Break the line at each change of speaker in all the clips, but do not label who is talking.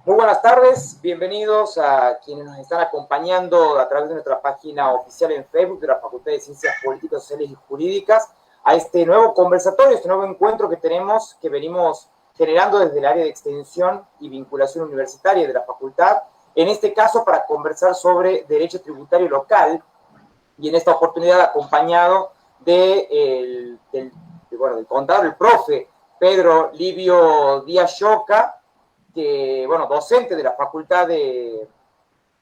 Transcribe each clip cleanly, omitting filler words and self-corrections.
Muy buenas tardes, bienvenidos a quienes nos están acompañando a través de nuestra página oficial en Facebook de la Facultad de Ciencias Políticas, Sociales y Jurídicas a este nuevo conversatorio, este nuevo encuentro que tenemos, que venimos generando desde el área de extensión y vinculación universitaria de la facultad, en este caso para conversar sobre derecho tributario local, y en esta oportunidad acompañado del contador, el profe Pedro Livio Díaz Lloca, que, docente de la facultad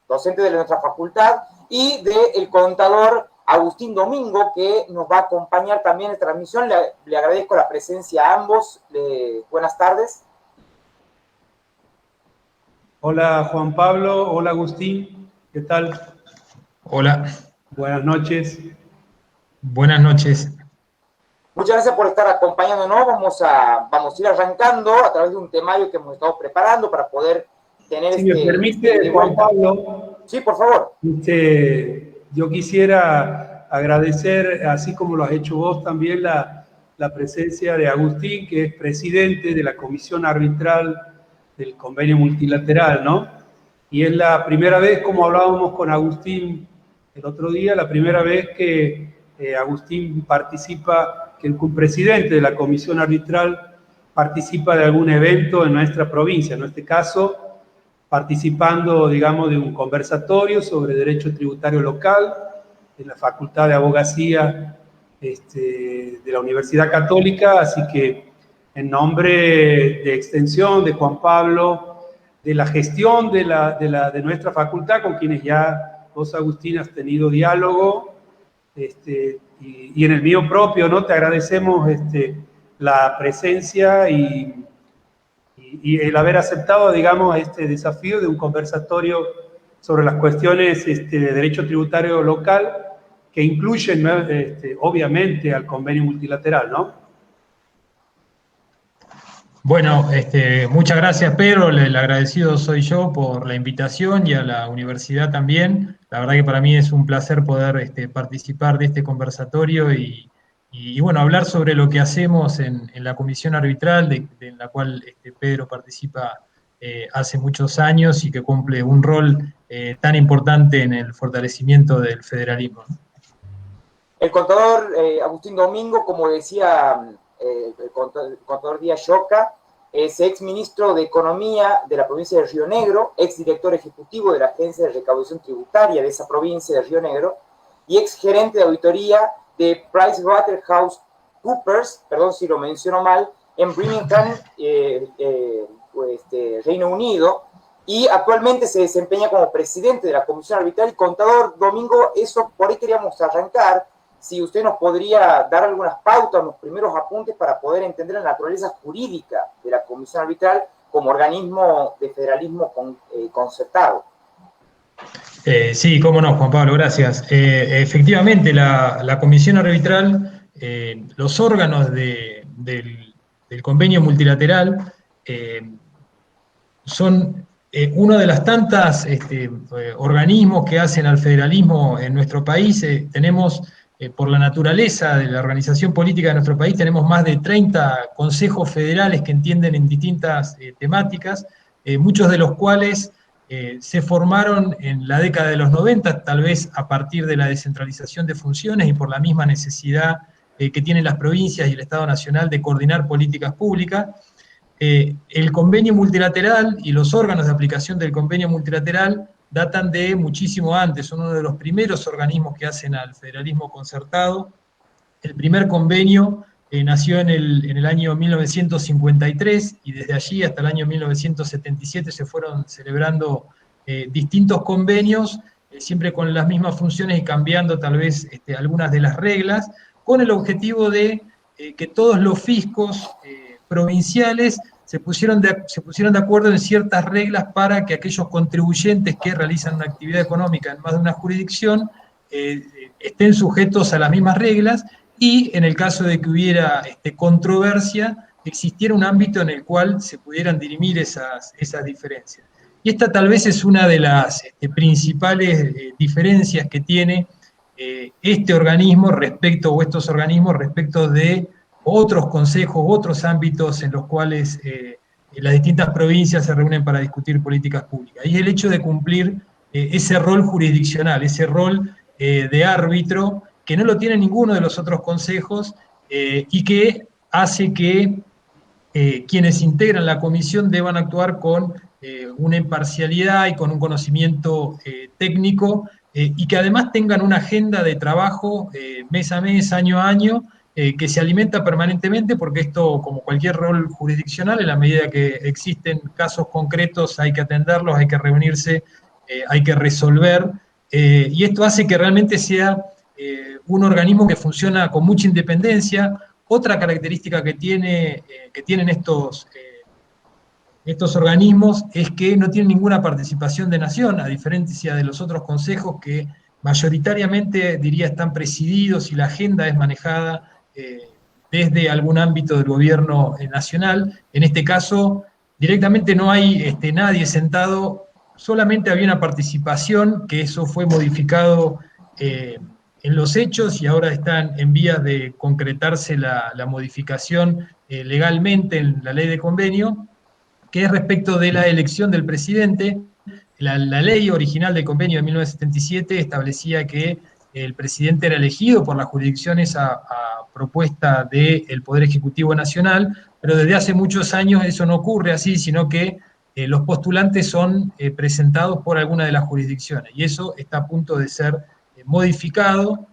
docente de nuestra facultad, y del contador Agustín Domingo, que nos va a acompañar también en transmisión. Le agradezco la presencia a ambos. Buenas tardes.
Hola Juan Pablo, hola Agustín, ¿qué tal?
Hola.
Buenas noches.
Buenas noches.
Muchas gracias por estar acompañándonos. Vamos a ir arrancando a través de un temario que hemos estado preparando para poder tener
si me permite, Juan Pablo.
Sí, por favor.
Yo quisiera agradecer, así como lo has hecho vos también, la presencia de Agustín, que es presidente de la Comisión Arbitral del Convenio Multilateral, ¿no? Y es la primera vez, como hablábamos con Agustín el otro día, la primera vez que Agustín participa, que el presidente de la Comisión Arbitral participa de algún evento en nuestra provincia, en este caso participando, digamos, de un conversatorio sobre derecho tributario local en la Facultad de Abogacía de la Universidad Católica, así que en nombre de extensión de Juan Pablo, de la gestión de nuestra facultad, con quienes ya vos, Agustín, has tenido diálogo, y en el mío propio, ¿no? Te agradecemos la presencia y el haber aceptado, digamos, este desafío de un conversatorio sobre las cuestiones de derecho tributario local que incluyen, obviamente, al convenio multilateral, ¿no?
Bueno, muchas gracias, Pedro. El agradecido soy yo por la invitación y a la universidad también. La verdad que para mí es un placer poder participar de este conversatorio y bueno, hablar sobre lo que hacemos en la comisión arbitral, de la cual Pedro participa hace muchos años y que cumple un rol tan importante en el fortalecimiento del federalismo, ¿no?
El contador Agustín Domingo, como decía el contador Díaz Lloca, es ex ministro de Economía de la provincia de Río Negro, ex director ejecutivo de la Agencia de Recaudación Tributaria de esa provincia de Río Negro y ex gerente de auditoría de PricewaterhouseCoopers, perdón si lo menciono mal, en Birmingham, Reino Unido, y actualmente se desempeña como presidente de la Comisión Arbitral. Contador Domingo, eso por ahí queríamos arrancar. Si usted nos podría dar algunas pautas, los primeros apuntes para poder entender la naturaleza jurídica de la Comisión Arbitral como organismo de federalismo concertado.
Sí, cómo no, Juan Pablo, gracias. Efectivamente, la Comisión Arbitral, los órganos del convenio multilateral son uno de las tantas organismos que hacen al federalismo en nuestro país. Tenemos, por la naturaleza de la organización política de nuestro país, tenemos más de 30 consejos federales que entienden en distintas temáticas, muchos de los cuales se formaron en la década de los 90, tal vez a partir de la descentralización de funciones y por la misma necesidad que tienen las provincias y el Estado Nacional de coordinar políticas públicas. El convenio multilateral y los órganos de aplicación del convenio multilateral datan de muchísimo antes, son uno de los primeros organismos que hacen al federalismo concertado. El primer convenio nació en el año 1953 y desde allí hasta el año 1977 se fueron celebrando distintos convenios, siempre con las mismas funciones y cambiando tal vez algunas de las reglas, con el objetivo de que todos los fiscos provinciales se pusieron de acuerdo en ciertas reglas para que aquellos contribuyentes que realizan una actividad económica en más de una jurisdicción estén sujetos a las mismas reglas y en el caso de que hubiera controversia, existiera un ámbito en el cual se pudieran dirimir esas diferencias. Y esta tal vez es una de las principales diferencias que tiene este organismo o estos organismos respecto de otros consejos, otros ámbitos en los cuales las distintas provincias se reúnen para discutir políticas públicas. Y el hecho de cumplir ese rol jurisdiccional, ese rol de árbitro, que no lo tiene ninguno de los otros consejos y que hace que quienes integran la comisión deban actuar con una imparcialidad y con un conocimiento técnico y que además tengan una agenda de trabajo mes a mes, año a año, que se alimenta permanentemente, porque esto, como cualquier rol jurisdiccional, en la medida que existen casos concretos hay que atenderlos, hay que reunirse, hay que resolver, y esto hace que realmente sea un organismo que funciona con mucha independencia. Otra característica que tienen estos organismos es que no tienen ninguna participación de nación, a diferencia de los otros consejos que mayoritariamente, diría, están presididos y la agenda es manejada desde algún ámbito del gobierno nacional. En este caso, directamente no hay nadie sentado, solamente había una participación, que eso fue modificado en los hechos y ahora están en vías de concretarse la modificación legalmente en la ley de convenio, que es respecto de la elección del presidente. La ley original del convenio de 1977 establecía que el presidente era elegido por las jurisdicciones a propuesta del Poder Ejecutivo Nacional, pero desde hace muchos años eso no ocurre así, sino que los postulantes son presentados por alguna de las jurisdicciones, y eso está a punto de ser modificado.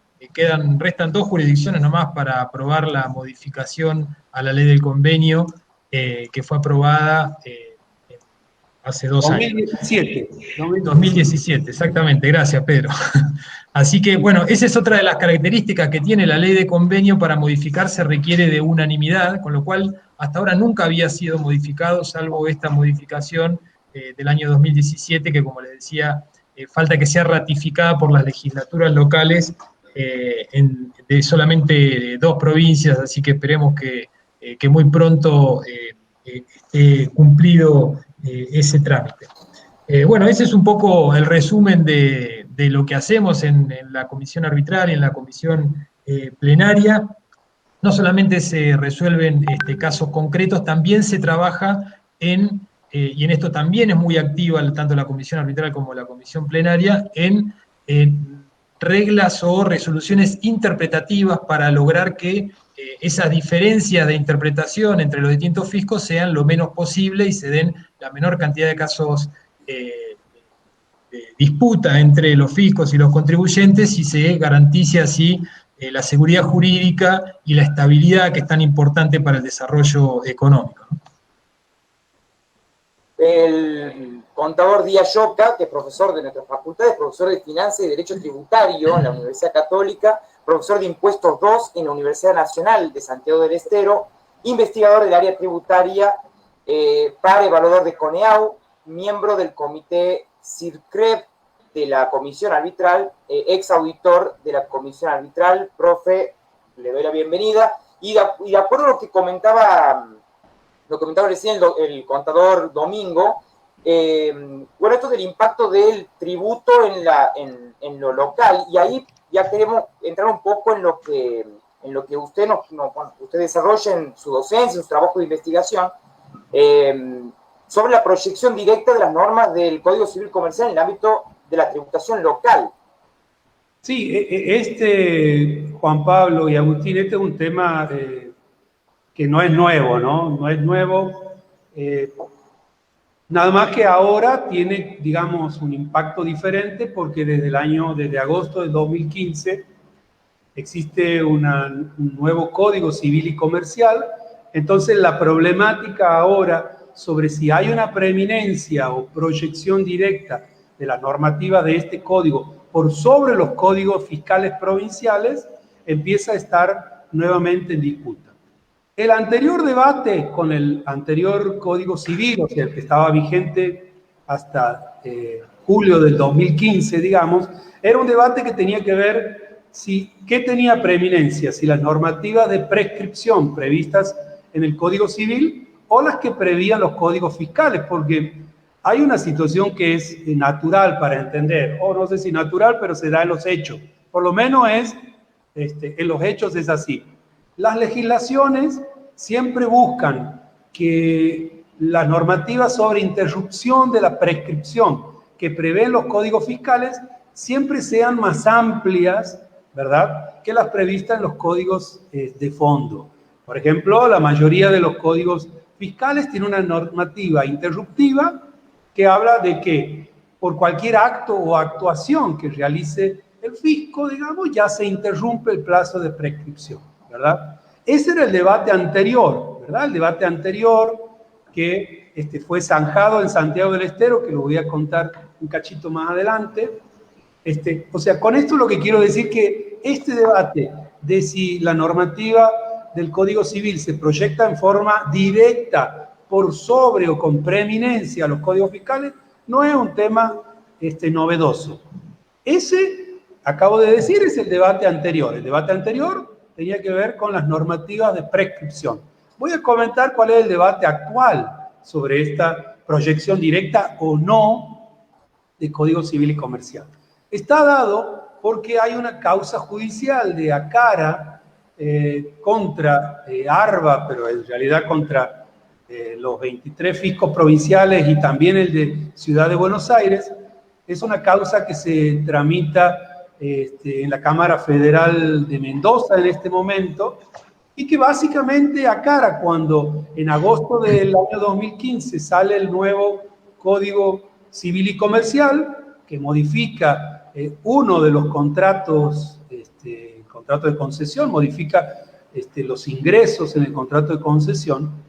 Restan 2 jurisdicciones nomás para aprobar la modificación a la ley del convenio que fue aprobada hace 2 años. 2017, exactamente, gracias Pedro. Así que, bueno, esa es otra de las características que tiene la ley de convenio. Para modificarse requiere de unanimidad, con lo cual hasta ahora nunca había sido modificado, salvo esta modificación del año 2017, que, como les decía, falta que sea ratificada por las legislaturas locales de solamente 2 provincias, así que esperemos que muy pronto esté cumplido ese trámite. Bueno, ese es un poco el resumen de lo que hacemos en la comisión arbitral y en la comisión plenaria. No solamente se resuelven casos concretos, también se trabaja y en esto también es muy activa tanto la comisión arbitral como la comisión plenaria, en reglas o resoluciones interpretativas para lograr que esas diferencias de interpretación entre los distintos fiscos sean lo menos posible y se den la menor cantidad de casos de disputa entre los fiscos y los contribuyentes, y se garantice así la seguridad jurídica y la estabilidad, que es tan importante para el desarrollo económico.
El contador Díaz Lloca, que es profesor de nuestras facultades, profesor de Finanzas y Derecho Tributario en la Universidad Católica, profesor de Impuestos 2 en la Universidad Nacional de Santiago del Estero, investigador del área tributaria, par evaluador de CONEAU, miembro del comité CIRCREP de la comisión arbitral, ex auditor de la comisión arbitral. Profe, le doy la bienvenida. Y de acuerdo a lo que comentaba recién el contador Domingo, bueno, esto del impacto del tributo en lo local, y ahí ya queremos entrar un poco en lo que usted usted desarrolla en su docencia, en su trabajo de investigación, sobre la proyección directa de las normas del Código Civil Comercial en el ámbito de la tributación local.
Sí, Juan Pablo y Agustín, este es un tema que no es nuevo, ¿no? No es nuevo, nada más que ahora tiene, digamos, un impacto diferente, porque desde agosto de 2015 existe un nuevo Código Civil y Comercial. Entonces la problemática ahora sobre si hay una preeminencia o proyección directa de la normativa de este código por sobre los códigos fiscales provinciales empieza a estar nuevamente en disputa. El anterior debate con el anterior Código Civil, o sea, el que estaba vigente hasta julio del 2015, digamos, era un debate que tenía que ver qué tenía preeminencia, si las normativas de prescripción previstas en el Código Civil o las que prevían los códigos fiscales, porque hay una situación que es natural para entender, o no sé si natural, pero se da en los hechos. Por lo menos en los hechos es así. Las legislaciones siempre buscan que las normativas sobre interrupción de la prescripción que prevén los códigos fiscales siempre sean más amplias, ¿verdad?, que las previstas en los códigos de fondo. Por ejemplo, la mayoría de los códigos fiscales tienen una normativa interruptiva que habla de que por cualquier acto o actuación que realice el fisco, digamos, ya se interrumpe el plazo de prescripción, ¿verdad? Ese era el debate anterior, ¿verdad? El debate anterior que fue zanjado en Santiago del Estero, que lo voy a contar un cachito más adelante. O sea, con esto lo que quiero decir que este debate de si la normativa del Código Civil se proyecta en forma directa por sobre o con preeminencia a los códigos fiscales no es un tema novedoso. Ese, acabo de decir, es el debate anterior. El debate anterior tenía que ver con las normativas de prescripción. Voy a comentar cuál es el debate actual sobre esta proyección directa o no de Código Civil y Comercial. Está dado porque hay una causa judicial de Acara contra ARBA, pero en realidad contra los 23 fiscos provinciales y también el de Ciudad de Buenos Aires. Es una causa que se tramita en la Cámara Federal de Mendoza en este momento y que básicamente Acara, cuando en agosto del año 2015 sale el nuevo Código Civil y Comercial, que modifica uno de los contratos, el contrato de concesión, modifica los ingresos en el contrato de concesión.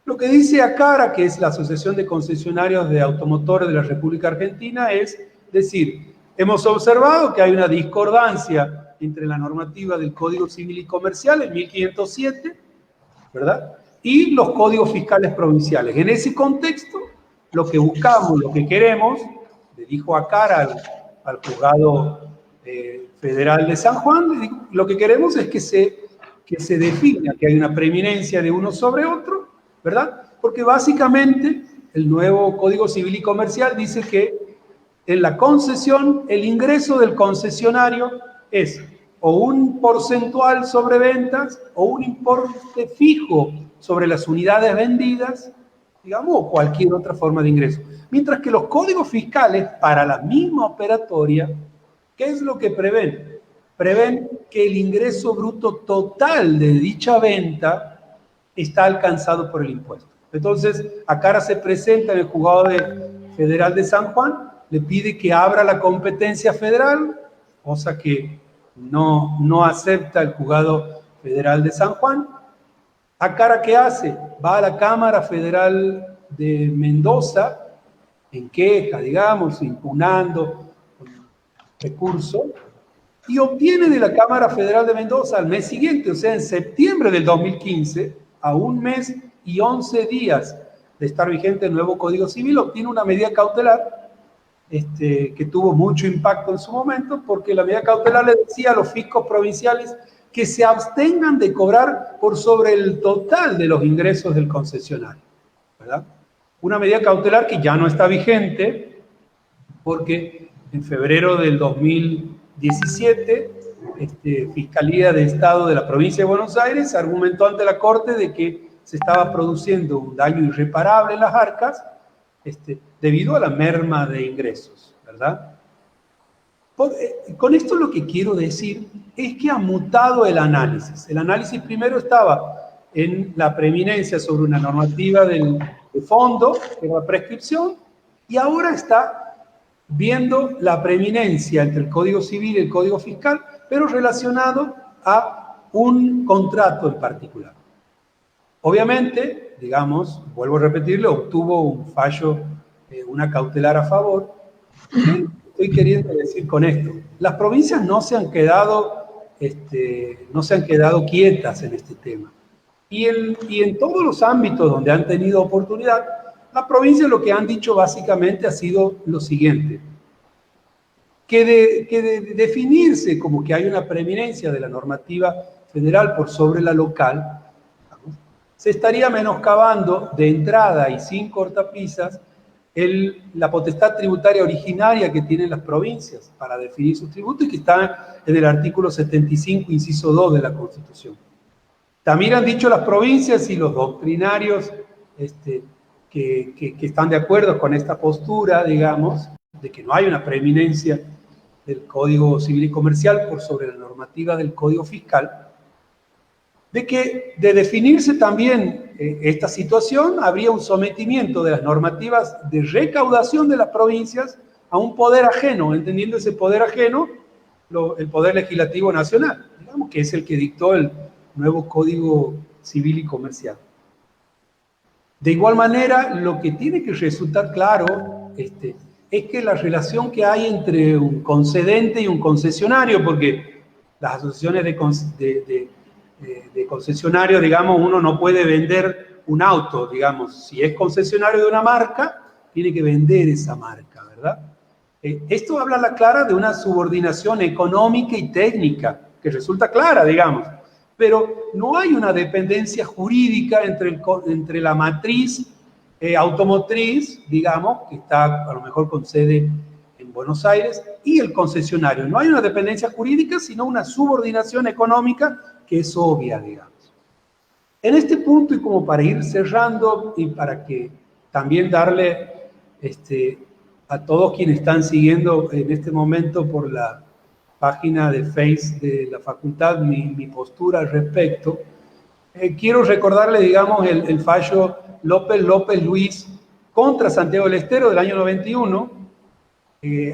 Lo que dice Acara, que es la Asociación de Concesionarios de Automotores de la República Argentina, es decir, hemos observado que hay una discordancia entre la normativa del Código Civil y Comercial, el 1507, ¿verdad?, y los códigos fiscales provinciales. En ese contexto, lo que buscamos, lo que queremos, le dijo Acara al juzgado federal de San Juan, lo que queremos es que se defina que hay una preeminencia de uno sobre otro, ¿verdad? Porque básicamente el nuevo Código Civil y Comercial dice que en la concesión el ingreso del concesionario es o un porcentual sobre ventas o un importe fijo sobre las unidades vendidas, digamos, o cualquier otra forma de ingreso. Mientras que los códigos fiscales, para la misma operatoria, ¿qué es lo que prevén? Prevén que el ingreso bruto total de dicha venta está alcanzado por el impuesto. Entonces, Acara se presenta en el juzgado federal de San Juan, le pide que abra la competencia federal, cosa que no acepta el juzgado federal de San Juan. Acara, ¿qué hace? Va a la Cámara Federal de Mendoza, en queja, digamos, impugnando recurso, y obtiene de la Cámara Federal de Mendoza al mes siguiente, o sea, en septiembre del 2015, a un mes y 11 días de estar vigente el nuevo Código Civil, obtiene una medida cautelar que tuvo mucho impacto en su momento, porque la medida cautelar le decía a los fiscos provinciales que se abstengan de cobrar por sobre el total de los ingresos del concesionario, ¿verdad? Una medida cautelar que ya no está vigente, porque en febrero del 2017, Fiscalía de Estado de la Provincia de Buenos Aires argumentó ante la Corte de que se estaba produciendo un daño irreparable en las arcas debido a la merma de ingresos, ¿verdad? Con esto lo que quiero decir es que ha mutado el análisis. El análisis primero estaba en la preeminencia sobre una normativa de fondo, que era la prescripción, y ahora está viendo la preeminencia entre el Código Civil y el Código Fiscal, pero relacionado a un contrato en particular. Obviamente, digamos, vuelvo a repetirlo, obtuvo un fallo, una cautelar a favor. ¿Qué estoy queriendo decir con esto? Las provincias no se han quedado quietas en este tema. Y en todos los ámbitos donde han tenido oportunidad, las provincias lo que han dicho básicamente ha sido lo siguiente: que de definirse como que hay una preeminencia de la normativa federal por sobre la local, se estaría menoscabando de entrada y sin cortapisas la potestad tributaria originaria que tienen las provincias para definir sus tributos y que está en el artículo 75, inciso 2 de la Constitución. También han dicho las provincias y los doctrinarios que están de acuerdo con esta postura, digamos, de que no hay una preeminencia del Código Civil y Comercial por sobre la normativa del Código Fiscal, de que de definirse también esta situación, habría un sometimiento de las normativas de recaudación de las provincias a un poder ajeno, entendiendo ese poder ajeno el Poder Legislativo Nacional, digamos, que es el que dictó el nuevo Código Civil y Comercial. De igual manera, lo que tiene que resultar claro es que la relación que hay entre un concedente y un concesionario, porque las asociaciones de concesionario, digamos, uno no puede vender un auto, digamos, si es concesionario de una marca, tiene que vender esa marca, ¿verdad? Esto habla a la clara de una subordinación económica y técnica, que resulta clara, digamos, pero no hay una dependencia jurídica entre la matriz automotriz, digamos, que está a lo mejor con sede en Buenos Aires, y el concesionario. No hay una dependencia jurídica, sino una subordinación económica que es obvia, digamos. En este punto, y como para ir cerrando, y para que también darle a todos quienes están siguiendo en este momento por la página de Face de la facultad mi postura al respecto, quiero recordarle, digamos, el fallo López Luis contra Santiago del Estero del año 91.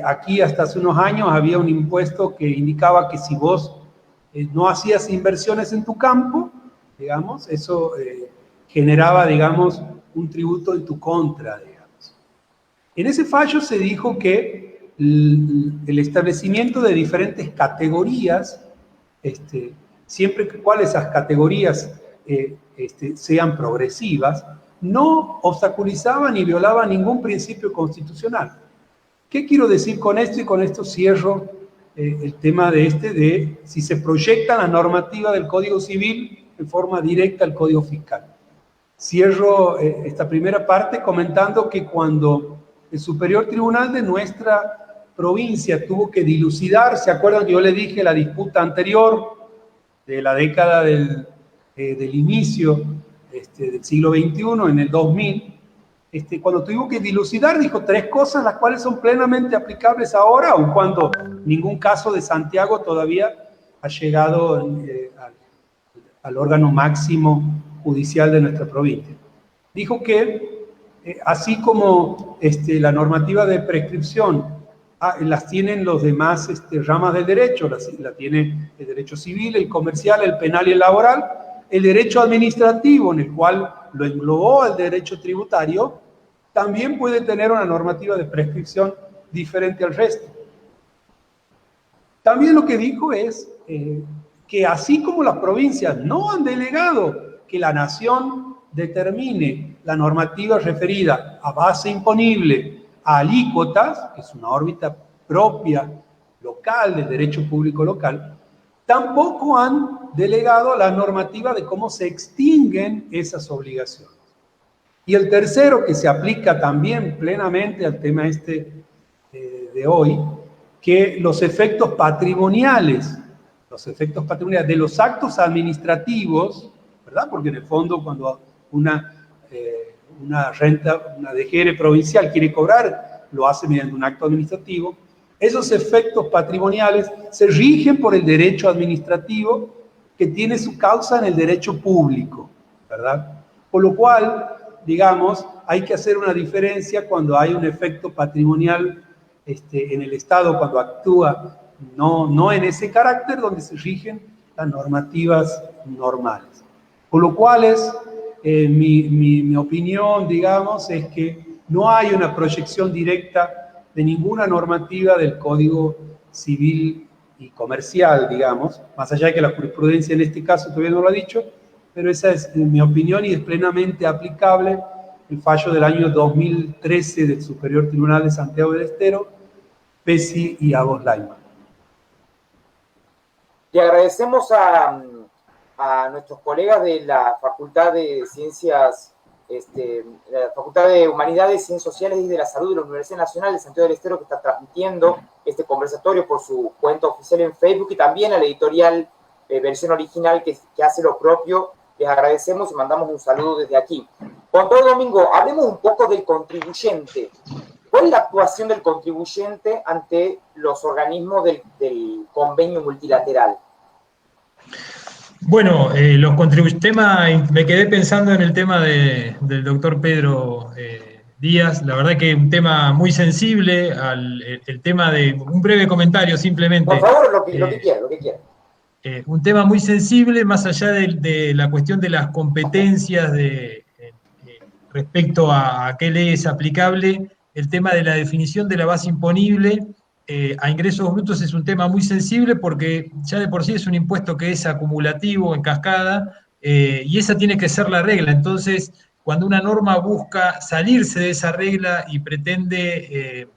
Aquí hasta hace unos años había un impuesto que indicaba que si vos no hacías inversiones en tu campo, digamos, eso generaba, digamos, un tributo en tu contra, digamos. En ese fallo se dijo que el establecimiento de diferentes categorías, siempre que cuales esas categorías sean progresivas, no obstaculizaban ni violaban ningún principio constitucional. ¿Qué quiero decir con esto? Y con esto cierro el tema de si se proyecta la normativa del Código Civil en forma directa al Código Fiscal. Cierro esta primera parte comentando que cuando el Superior Tribunal de nuestra provincia tuvo que dilucidar, ¿se acuerdan que yo les dije la disputa anterior de la década del inicio del siglo XXI, en el 2000? Cuando tuvo que dilucidar, dijo tres cosas, las cuales son plenamente aplicables ahora, aun cuando ningún caso de Santiago todavía ha llegado al órgano máximo judicial de nuestra provincia. Dijo que así como la normativa de prescripción las tienen los demás ramas del derecho, la tiene el derecho civil, el comercial, el penal y el laboral, el derecho administrativo, en el cual lo englobó el derecho tributario, también puede tener una normativa de prescripción diferente al resto. También lo que dijo es que así como las provincias no han delegado que la nación determine la normativa referida a base imponible a alícuotas, que es una órbita propia local del derecho público local, tampoco han delegado la normativa de cómo se extinguen esas obligaciones. Y el tercero, que se aplica también plenamente al tema de hoy, que los efectos patrimoniales de los actos administrativos, ¿verdad? Porque en el fondo cuando una DGR provincial quiere cobrar, lo hace mediante un acto administrativo, esos efectos patrimoniales se rigen por el derecho administrativo que tiene su causa en el derecho público, ¿verdad? Por lo cual, digamos, hay que hacer una diferencia cuando hay un efecto patrimonial en el Estado, cuando actúa no en ese carácter donde se rigen las normativas normales. Por lo cual mi opinión, digamos, es que no hay una proyección directa de ninguna normativa del Código Civil y Comercial, digamos, más allá de que la jurisprudencia en este caso todavía no lo ha dicho, pero esa es mi opinión y es plenamente aplicable el fallo del año 2013 del Superior Tribunal de Santiago del Estero, Pesci y Agos Laiman.
Le agradecemos a nuestros colegas de la Facultad de Ciencias, la Facultad de Humanidades, Ciencias Sociales y de la Salud de la Universidad Nacional de Santiago del Estero, que está transmitiendo este conversatorio por su cuenta oficial en Facebook, y también a la editorial Versión Original que hace lo propio. Les agradecemos y mandamos un saludo desde aquí. Contador Domingo, hablemos un poco del contribuyente. ¿Cuál es la actuación del contribuyente ante los organismos del convenio multilateral?
Bueno, me quedé pensando en el tema del doctor Pedro Díaz. La verdad que un tema muy sensible, el tema de un breve comentario simplemente.
Por favor, lo que quiera, lo que quiera.
Un tema muy sensible, más allá de la cuestión de las competencias respecto a qué ley es aplicable, el tema de la definición de la base imponible a ingresos brutos es un tema muy sensible porque ya de por sí es un impuesto que es acumulativo, en cascada, y esa tiene que ser la regla. Entonces, cuando una norma busca salirse de esa regla y pretende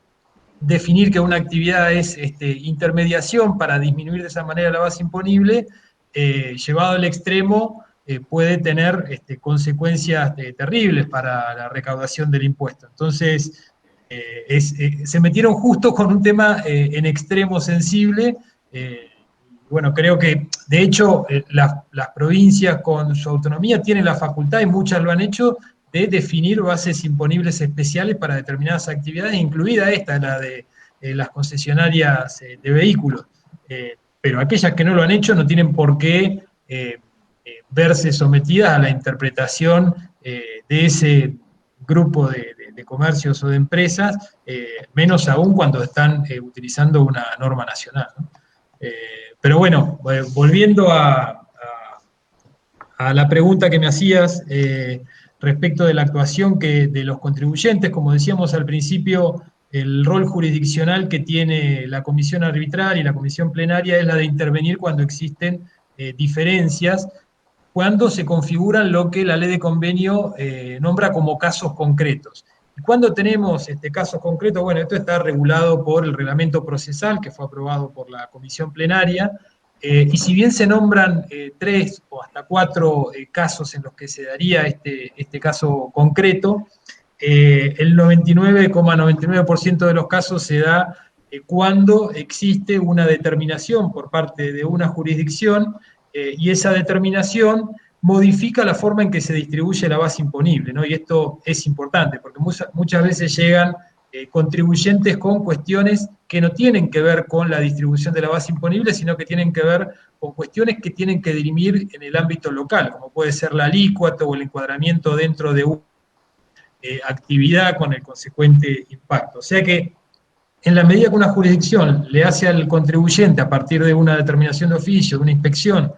definir que una actividad es intermediación para disminuir de esa manera la base imponible, llevado al extremo, puede tener consecuencias terribles para la recaudación del impuesto. Entonces, se metieron justo con un tema en extremo sensible. Bueno, creo que, de hecho, las provincias con su autonomía tienen la facultad, y muchas lo han hecho, de definir bases imponibles especiales para determinadas actividades, incluida esta, la de las concesionarias de vehículos. Pero aquellas que no lo han hecho no tienen por qué verse sometidas a la interpretación de ese grupo de comercios o de empresas, menos aún cuando están utilizando una norma nacional, ¿no? Pero bueno, volviendo a la pregunta que me hacías respecto de la actuación de los contribuyentes, como decíamos al principio, el rol jurisdiccional que tiene la comisión arbitral y la comisión plenaria es la de intervenir cuando existen diferencias, cuando se configuran lo que la ley de convenio nombra como casos concretos. Y cuando tenemos casos concretos, bueno, esto está regulado por el reglamento procesal que fue aprobado por la comisión plenaria, y si bien se nombran 3 o hasta 4 casos en los que se daría este caso concreto, el 99,99% de los casos se da cuando existe una determinación por parte de una jurisdicción y esa determinación modifica la forma en que se distribuye la base imponible, ¿no? Y esto es importante porque muchas veces llegan contribuyentes con cuestiones que no tienen que ver con la distribución de la base imponible, sino que tienen que ver con cuestiones que tienen que dirimir en el ámbito local, como puede ser la alícuota o el encuadramiento dentro de una actividad con el consecuente impacto. O sea que, en la medida que una jurisdicción le hace al contribuyente, a partir de una determinación de oficio, de una inspección,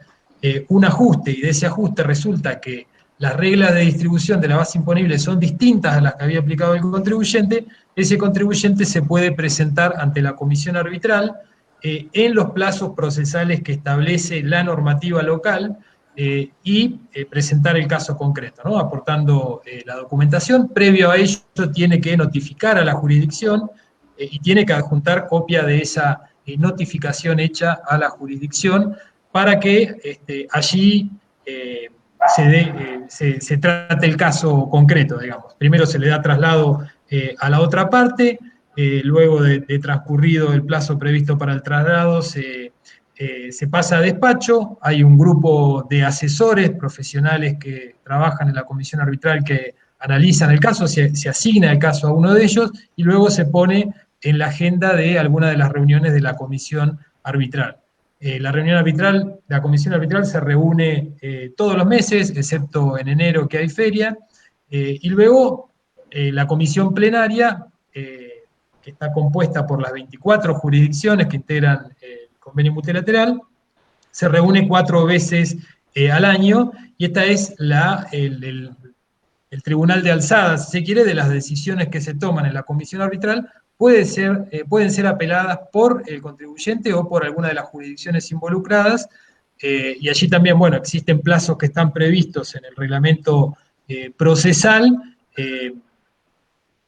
un ajuste, y de ese ajuste resulta que las reglas de distribución de la base imponible son distintas a las que había aplicado el contribuyente, ese contribuyente se puede presentar ante la comisión arbitral en los plazos procesales que establece la normativa local y presentar el caso concreto, ¿no? Aportando la documentación. Previo a ello tiene que notificar a la jurisdicción y tiene que adjuntar copia de esa notificación hecha a la jurisdicción para que allí se trate el caso concreto, digamos. Primero se le da traslado a la otra parte, luego de transcurrido el plazo previsto para el traslado se pasa a despacho, hay un grupo de asesores profesionales que trabajan en la comisión arbitral que analizan el caso, se asigna el caso a uno de ellos y luego se pone en la agenda de alguna de las reuniones de la comisión arbitral. La comisión arbitral se reúne todos los meses, excepto en enero que hay feria, y luego la comisión plenaria, que está compuesta por las 24 jurisdicciones que integran el convenio multilateral, se reúne 4 veces al año, y esta es el tribunal de alzada, si se quiere, de las decisiones que se toman en la comisión arbitral. Pueden ser apeladas por el contribuyente o por alguna de las jurisdicciones involucradas, y allí también, bueno, existen plazos que están previstos en el reglamento procesal.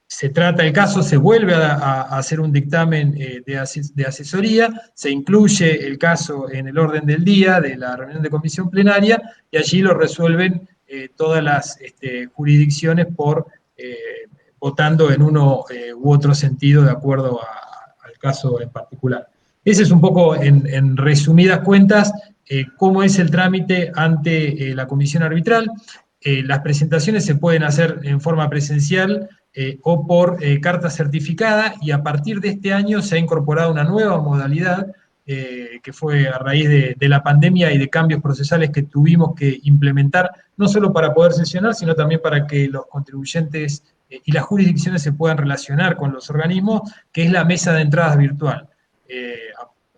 Se trata el caso, se vuelve a hacer un dictamen de asesoría, se incluye el caso en el orden del día de la reunión de comisión plenaria, y allí lo resuelven todas las jurisdicciones votando en uno u otro sentido de acuerdo al caso en particular. Ese es un poco, en resumidas cuentas, cómo es el trámite ante la comisión arbitral. las presentaciones se pueden hacer en forma presencial o por carta certificada, y a partir de este año se ha incorporado una nueva modalidad que fue a raíz de la pandemia y de cambios procesales que tuvimos que implementar, no solo para poder sesionar, sino también para que los contribuyentes y las jurisdicciones se puedan relacionar con los organismos, que es la mesa de entradas virtual.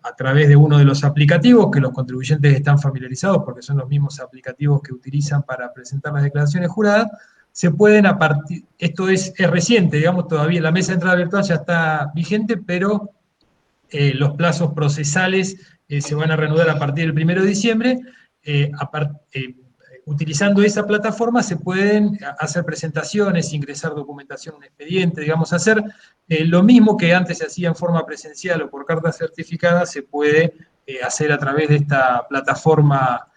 A través de uno de los aplicativos que los contribuyentes están familiarizados, porque son los mismos aplicativos que utilizan para presentar las declaraciones juradas, se pueden esto es reciente, digamos, todavía la mesa de entrada virtual ya está vigente, pero los plazos procesales se van a reanudar a partir del 1 de diciembre. Utilizando esa plataforma se pueden hacer presentaciones, ingresar documentación en un expediente, digamos, hacer lo mismo que antes se hacía en forma presencial o por carta certificada, se puede hacer a través de esta plataforma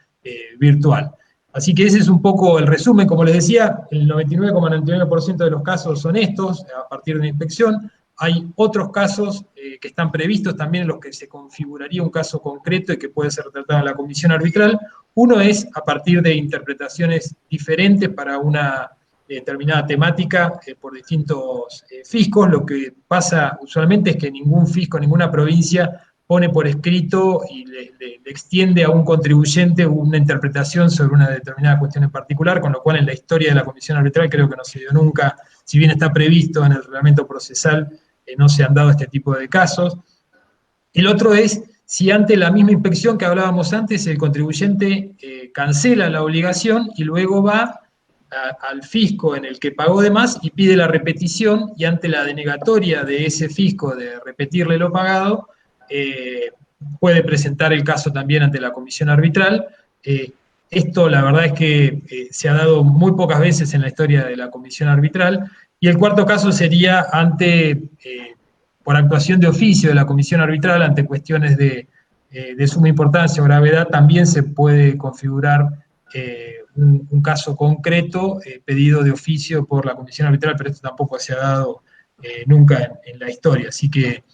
virtual. Así que ese es un poco el resumen. Como les decía, el 99,99% de los casos son estos, a partir de una inspección. Hay otros casos que están previstos también en los que se configuraría un caso concreto y que puede ser tratado en la comisión arbitral. Uno es a partir de interpretaciones diferentes para una determinada temática por distintos fiscos. Lo que pasa usualmente es que ningún fisco, ninguna provincia pone por escrito y le extiende a un contribuyente una interpretación sobre una determinada cuestión en particular, con lo cual en la historia de la comisión arbitral creo que no se dio nunca, si bien está previsto en el reglamento procesal, no se han dado este tipo de casos. El otro es si ante la misma inspección que hablábamos antes, el contribuyente cancela la obligación y luego va al fisco en el que pagó de más y pide la repetición, y ante la denegatoria de ese fisco de repetirle lo pagado, puede presentar el caso también ante la comisión arbitral. Esto la verdad es que se ha dado muy pocas veces en la historia de la comisión arbitral. Y el cuarto caso sería por actuación de oficio de la comisión arbitral ante cuestiones de suma importancia o gravedad, también se puede configurar un caso concreto pedido de oficio por la comisión arbitral, pero esto tampoco se ha dado nunca en la historia. Así que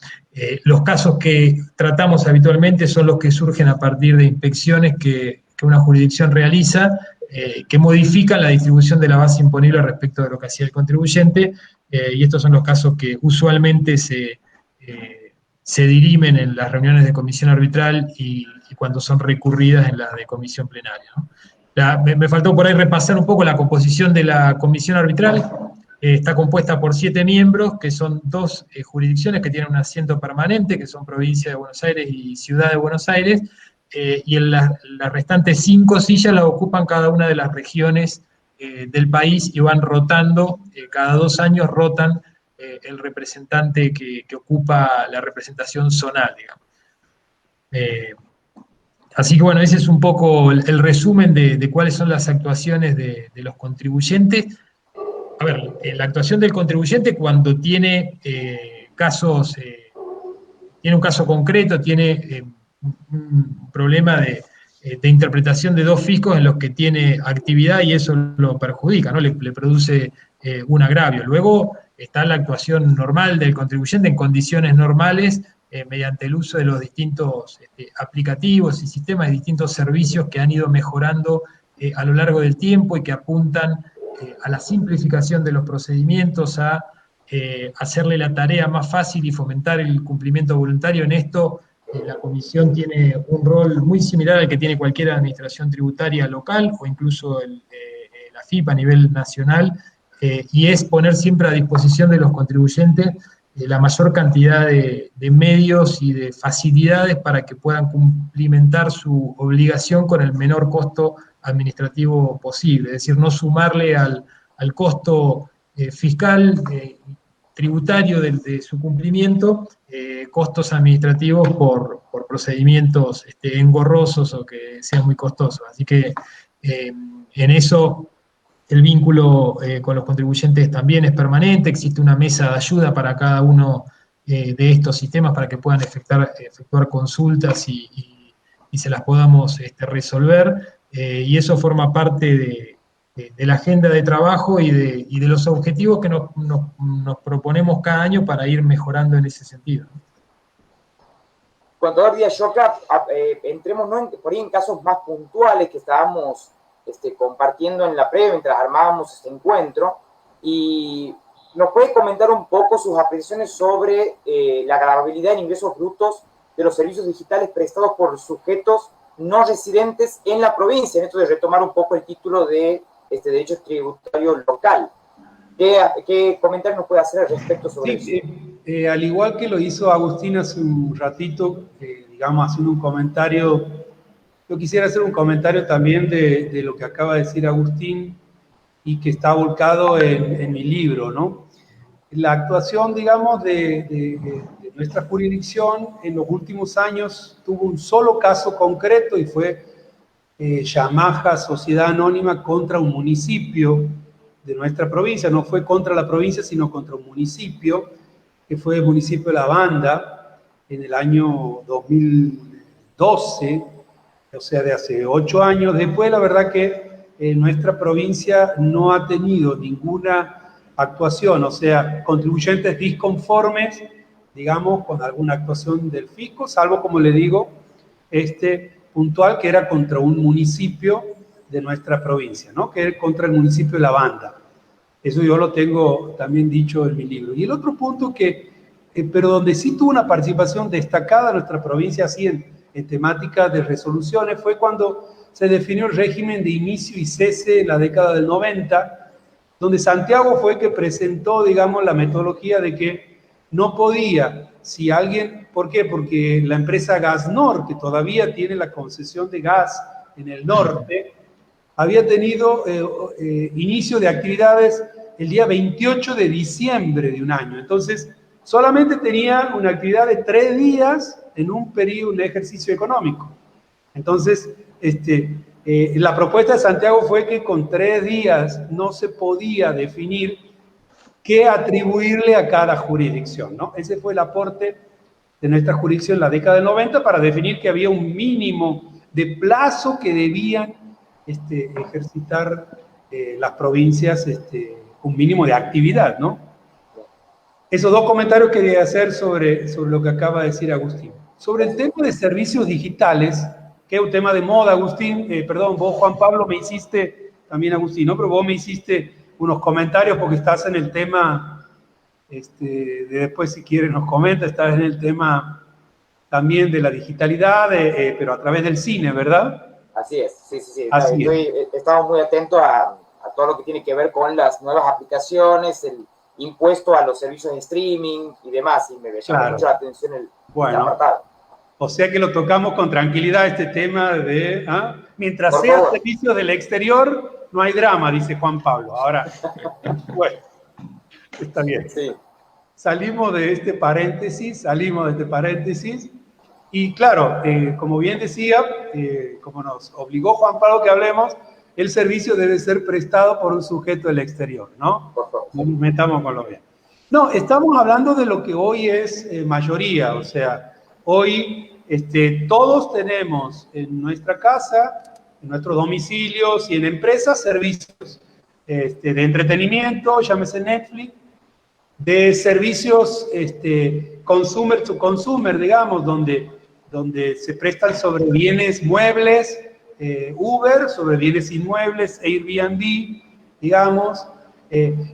los casos que tratamos habitualmente son los que surgen a partir de inspecciones que una jurisdicción realiza, que modifican la distribución de la base imponible respecto de lo que hacía el contribuyente, y estos son los casos que usualmente se dirimen en las reuniones de comisión arbitral y cuando son recurridas en las de comisión plenaria, ¿no? Me faltó por ahí repasar un poco la composición de la comisión arbitral. Está compuesta por 7 miembros, que son 2 jurisdicciones que tienen un asiento permanente, que son Provincia de Buenos Aires y Ciudad de Buenos Aires, y las restantes 5 sillas las ocupan cada una de las regiones del país y van rotando, cada 2 años rotan el representante que ocupa la representación zonal, digamos. Así que bueno, ese es un poco el resumen de cuáles son las actuaciones de los contribuyentes. A ver, la actuación del contribuyente cuando tiene casos, tiene un caso concreto, tiene un problema de interpretación de 2 fiscos en los que tiene actividad y eso lo perjudica, ¿no? Le produce un agravio. Luego está la actuación normal del contribuyente en condiciones normales, mediante el uso de los distintos aplicativos y sistemas de distintos servicios que han ido mejorando a lo largo del tiempo y que apuntan a la simplificación de los procedimientos, a hacerle la tarea más fácil y fomentar el cumplimiento voluntario. En esto la comisión tiene un rol muy similar al que tiene cualquier administración tributaria local o incluso la FIP a nivel nacional, y es poner siempre a disposición de los contribuyentes la mayor cantidad de medios y de facilidades para que puedan cumplimentar su obligación con el menor costo administrativo posible, es decir, no sumarle al costo fiscal, tributario de su cumplimiento, costos administrativos por procedimientos engorrosos o que sean muy costosos. Así que en eso el vínculo con los contribuyentes también es permanente, existe una mesa de ayuda para cada uno de estos sistemas para que puedan efectuar consultas y se las podamos resolver, y eso forma parte de la agenda de trabajo y de los objetivos que nos proponemos cada año para ir mejorando en ese sentido.
Contador Díaz Lloca, entremos por ahí en casos más puntuales que estábamos compartiendo en la previa mientras armábamos este encuentro, y nos puede comentar un poco sus apreciaciones sobre la gravabilidad en ingresos brutos de los servicios digitales prestados por sujetos no residentes en la provincia, en esto de retomar un poco el título de derecho tributario local. ¿Qué comentarios nos puede hacer al respecto sobre eso?
Al igual que lo hizo Agustín hace un ratito, digamos, haciendo un comentario, yo quisiera hacer un comentario también de lo que acaba de decir Agustín y que está volcado en mi libro, ¿no? La actuación, digamos, de nuestra jurisdicción en los últimos años tuvo un solo caso concreto y fue Yamaha Sociedad Anónima contra un municipio de nuestra provincia. No fue contra la provincia, sino contra un municipio, que fue el municipio de La Banda, en el año 2012, o sea, de hace 8 años. Después, la verdad que nuestra provincia no ha tenido ninguna actuación, o sea, contribuyentes disconformes, digamos, con alguna actuación del fisco, salvo, como le digo, puntual, que era contra un municipio de nuestra provincia, ¿no? Que era contra el municipio de La Banda. Eso yo lo tengo también dicho en mi libro. Y el otro punto pero donde sí tuvo una participación destacada nuestra provincia, así en temática de resoluciones, fue cuando se definió el régimen de inicio y cese en la década del 90, donde Santiago fue que presentó, digamos, la metodología de que no podía, si alguien, ¿por qué? Porque la empresa Gasnor, que todavía tiene la concesión de gas en el norte, había tenido inicio de actividades el día 28 de diciembre de un año. Entonces, solamente tenía una actividad de 3 días en un periodo, un ejercicio económico. Entonces, la propuesta de Santiago fue que con 3 días no se podía definir qué atribuirle a cada jurisdicción, ¿no? Ese fue el aporte de nuestra jurisdicción en la década del 90 para definir que había un mínimo de plazo que debían ejercitar las provincias, un mínimo de actividad, ¿no? Esos 2 comentarios quería hacer sobre lo que acaba de decir Agustín. Sobre el tema de servicios digitales, que es un tema de moda, Agustín, perdón, vos, Juan Pablo, me hiciste, también Agustín, ¿no? Pero vos me hiciste unos comentarios porque estás en el tema, después si quieres nos comenta, estás en el tema también de la digitalidad, pero a través del cine, ¿verdad?
Así es, sí.
Así
estamos muy atentos a todo lo que tiene que ver con las nuevas aplicaciones, el impuesto a los servicios de streaming y demás, y me llama mucho la atención el apartado.
O sea que lo tocamos con tranquilidad este tema de, mientras sea servicio del exterior, no hay drama, dice Juan Pablo. Ahora, bueno, está bien.
Sí.
Salimos de este paréntesis, y claro, como bien decía, como nos obligó Juan Pablo que hablemos, el servicio debe ser prestado por un sujeto del exterior, ¿no?
Por favor.
No nos metamos con lo bien. No, estamos hablando de lo que hoy es mayoría, o sea, hoy todos tenemos en nuestra casa, en nuestros domicilios y en empresas servicios de entretenimiento, llámese Netflix, de servicios consumer to consumer, digamos, donde se prestan sobre bienes muebles, Uber, sobre bienes inmuebles, Airbnb, digamos,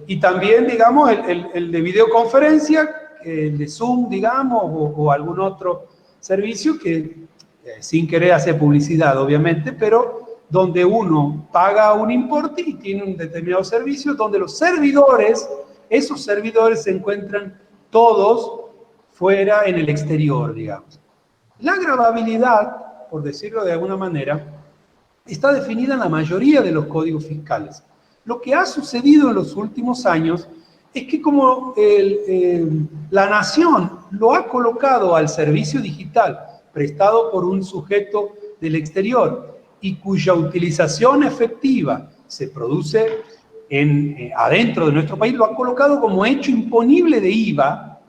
y también, digamos, el de videoconferencia, el de Zoom, digamos, o algún otro servicio que, sin querer hacer publicidad, obviamente, pero donde uno paga un importe y tiene un determinado servicio, donde los servidores, esos servidores se encuentran todos fuera en el exterior, digamos. La gravabilidad, por decirlo de alguna manera, está definida en la mayoría de los códigos fiscales. Lo que ha sucedido en los últimos años es que como la nación lo ha colocado al servicio digital prestado por un sujeto del exterior y cuya utilización efectiva se produce adentro de nuestro país, lo ha colocado como hecho imponible de IVA.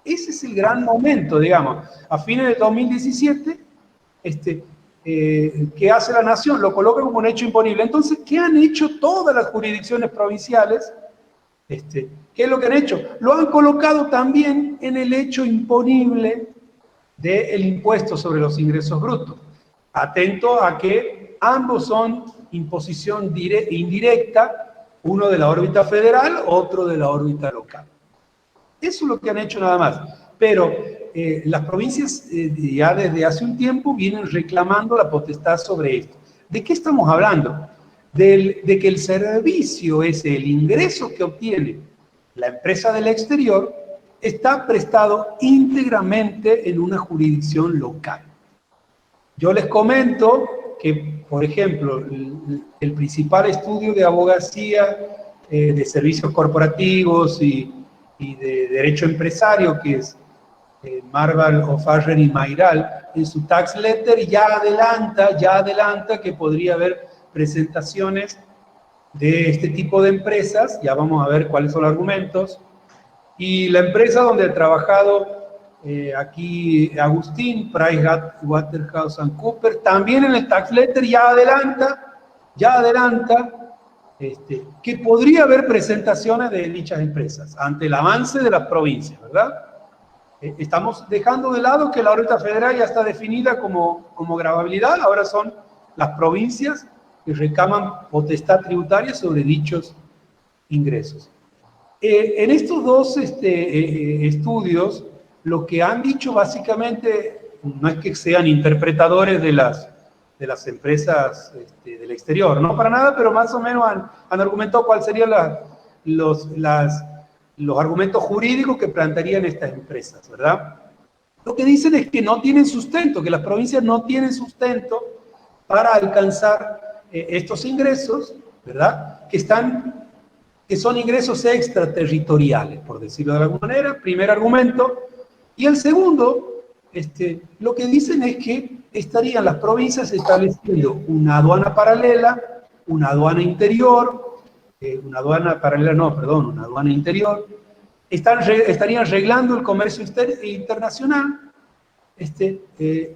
Ese es el gran momento, digamos. A fines de 2017, ¿qué hace la nación? Lo coloca como un hecho imponible. Entonces, ¿qué han hecho todas las jurisdicciones provinciales? ¿Qué es lo que han hecho? Lo han colocado también en el hecho imponible del impuesto sobre los ingresos brutos. Atento a que ambos son imposición indirecta, uno de la órbita federal, otro de la órbita local. Eso es lo que han hecho nada más. Pero las provincias ya desde hace un tiempo vienen reclamando la potestad sobre esto. ¿De qué estamos hablando? De que el servicio ese, el ingreso que obtiene la empresa del exterior, está prestado íntegramente en una jurisdicción local. Yo les comento que, por ejemplo, el principal estudio de abogacía, de servicios corporativos y de derecho empresario, que es Marval, O'Farrell y Mayral, en su tax letter ya adelanta que podría haber presentaciones de este tipo de empresas. Ya vamos a ver cuáles son los argumentos. Y la empresa donde ha trabajado aquí Agustín, PricewaterhouseCoopers, también en el tax letter ya adelanta que podría haber presentaciones de dichas empresas ante el avance de las provincias, ¿verdad? Estamos dejando de lado que la órbita federal ya está definida como gravabilidad, ahora son las provincias que reclaman potestad tributaria sobre dichos ingresos. En estos dos estudios, lo que han dicho básicamente no es que sean interpretadores de las empresas del exterior, no para nada, pero más o menos han argumentado cuáles serían los argumentos jurídicos que plantearían estas empresas, ¿verdad? Lo que dicen es que no tienen sustento, que las provincias no tienen sustento para alcanzar estos ingresos, ¿verdad? Que son ingresos extraterritoriales, por decirlo de alguna manera, primer argumento. Y el segundo, lo que dicen es que estarían las provincias estableciendo una aduana paralela, una aduana interior, una aduana interior, estarían arreglando el comercio internacional,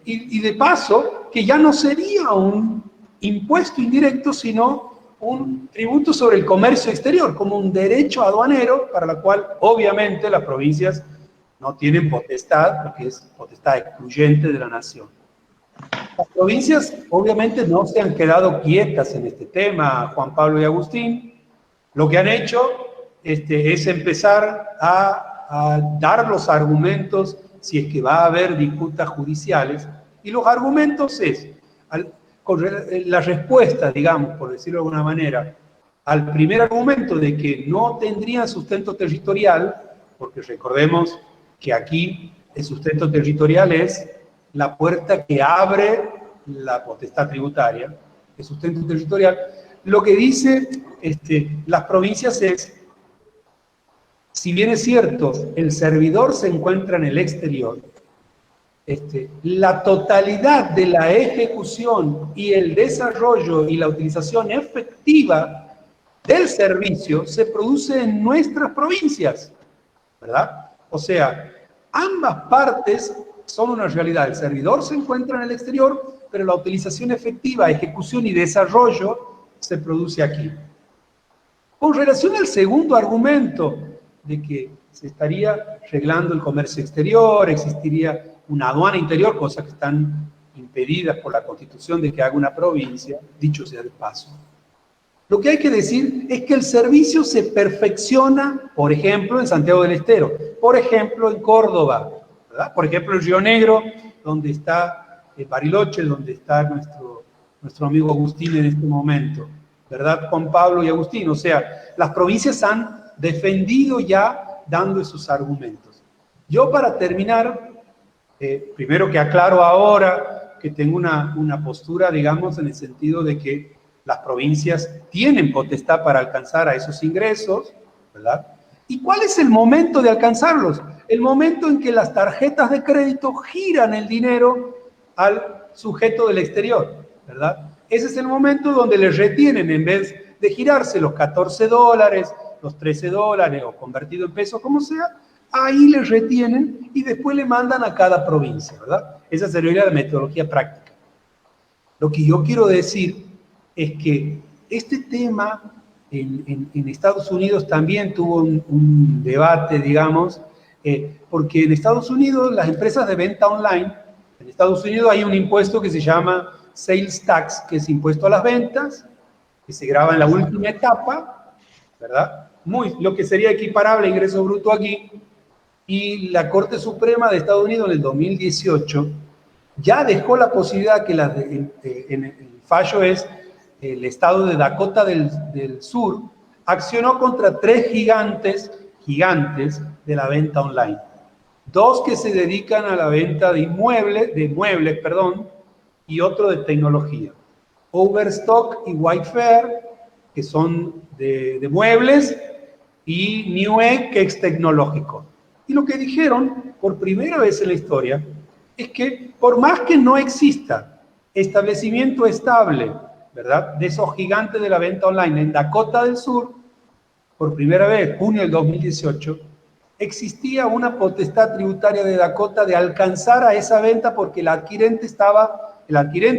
y de paso, que ya no sería un impuesto indirecto, sino un tributo sobre el comercio exterior, como un derecho aduanero, para la cual obviamente las provincias no tienen potestad, porque es potestad excluyente de la nación. Las provincias obviamente no se han quedado quietas en este tema, Juan Pablo y Agustín. Lo que han hecho es empezar a dar los argumentos si es que va a haber disputas judiciales, y los argumentos es, la respuesta, digamos, por decirlo de alguna manera, al primer argumento de que no tendrían sustento territorial, porque recordemos que aquí el sustento territorial es la puerta que abre la potestad tributaria, el sustento territorial. Lo que dice las provincias es, si bien es cierto, el servidor se encuentra en el exterior, la totalidad de la ejecución y el desarrollo y la utilización efectiva del servicio se produce en nuestras provincias, ¿verdad? O sea, ambas partes son una realidad. El servidor se encuentra en el exterior, pero la utilización efectiva, ejecución y desarrollo se produce aquí. Con relación al segundo argumento de que se estaría reglando el comercio exterior, existiría una aduana interior, cosas que están impedidas por la Constitución de que haga una provincia, dicho sea de paso. Lo que hay que decir es que el servicio se perfecciona, por ejemplo, en Santiago del Estero, por ejemplo, en Córdoba, ¿verdad? Por ejemplo, en Río Negro, donde está Bariloche, donde está nuestro amigo Agustín en este momento, ¿verdad? Juan Pablo y Agustín. O sea, las provincias han defendido ya dando esos argumentos. Yo, para terminar, primero que aclaro ahora que tengo una postura, digamos, en el sentido de que las provincias tienen potestad para alcanzar a esos ingresos, ¿verdad? ¿Y cuál es el momento de alcanzarlos? El momento en que las tarjetas de crédito giran el dinero al sujeto del exterior, ¿verdad? Ese es el momento donde les retienen, en vez de girarse los $14, los $13 o convertido en pesos, como sea, ahí les retienen y después le mandan a cada provincia, ¿verdad? Esa sería la metodología práctica. Lo que yo quiero decir es que este tema en Estados Unidos también tuvo un debate, digamos, porque en Estados Unidos las empresas de venta online, en Estados Unidos hay un impuesto que se llama Sales Tax, que es impuesto a las ventas, que se graba en la última etapa, ¿verdad? Lo que sería equiparable a ingreso bruto aquí, y la Corte Suprema de Estados Unidos en el 2018 ya dejó la posibilidad que en el fallo es el estado de Dakota del Sur accionó contra 3 gigantes de la venta online. 2 que se dedican a la venta de muebles, y otro de tecnología. Overstock y Wayfair, que son de muebles, y Newegg, que es tecnológico. Y lo que dijeron, por primera vez en la historia, es que por más que no exista establecimiento estable, ¿verdad?, de esos gigantes de la venta online en Dakota del Sur, por primera vez, junio del 2018, existía una potestad tributaria de Dakota de alcanzar a esa venta porque el adquirente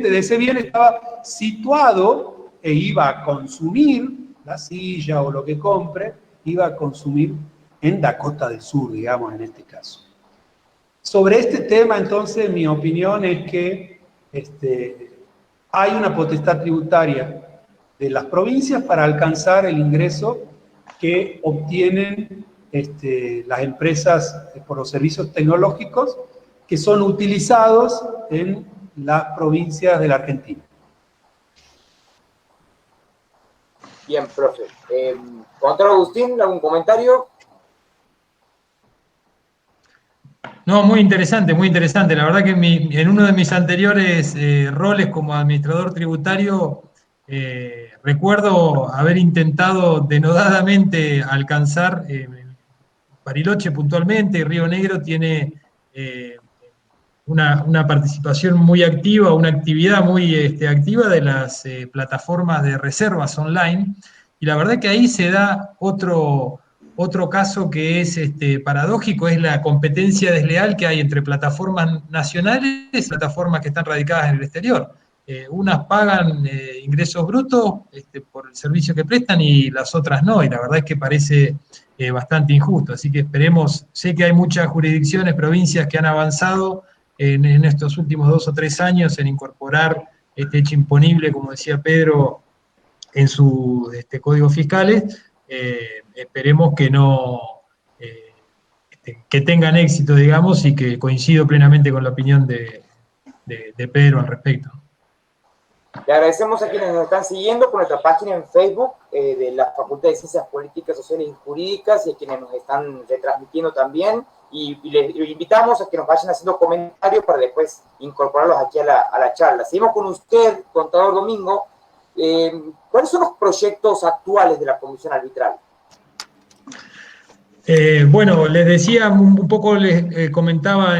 de ese bien estaba situado e iba a consumir la silla o lo que compre, iba a consumir en Dakota del Sur, digamos, en este caso. Sobre este tema, entonces, mi opinión es que hay una potestad tributaria de las provincias para alcanzar el ingreso que obtienen las empresas por los servicios tecnológicos que son utilizados en las provincias de la Argentina.
Bien, profe. Contralor Agustín, ¿algún comentario?
No, muy interesante, muy interesante. La verdad que en uno de mis anteriores roles como administrador tributario, recuerdo haber intentado denodadamente alcanzar, Bariloche puntualmente, Río Negro tiene una participación muy activa, una actividad muy activa de las plataformas de reservas online, y la verdad que ahí se da otro caso que es paradójico, es la competencia desleal que hay entre plataformas nacionales y plataformas que están radicadas en el exterior. Unas pagan ingresos brutos por el servicio que prestan y las otras no, y la verdad es que parece bastante injusto. Así que esperemos, sé que hay muchas jurisdicciones, provincias que han avanzado en estos últimos 2 o 3 años en incorporar este hecho imponible, como decía Pedro, en sus códigos fiscales. Esperemos que no que tengan éxito, digamos, y que coincido plenamente con la opinión de Pedro al respecto.
Le agradecemos a quienes nos están siguiendo por nuestra página en Facebook de la Facultad de Ciencias Políticas, Sociales y Jurídicas, y a quienes nos están retransmitiendo también, y les invitamos a que nos vayan haciendo comentarios para después incorporarlos aquí a la charla. Seguimos con usted, contador Domingo. ¿Cuáles son los proyectos actuales de la Comisión Arbitral?
Bueno, les decía un poco, les comentaba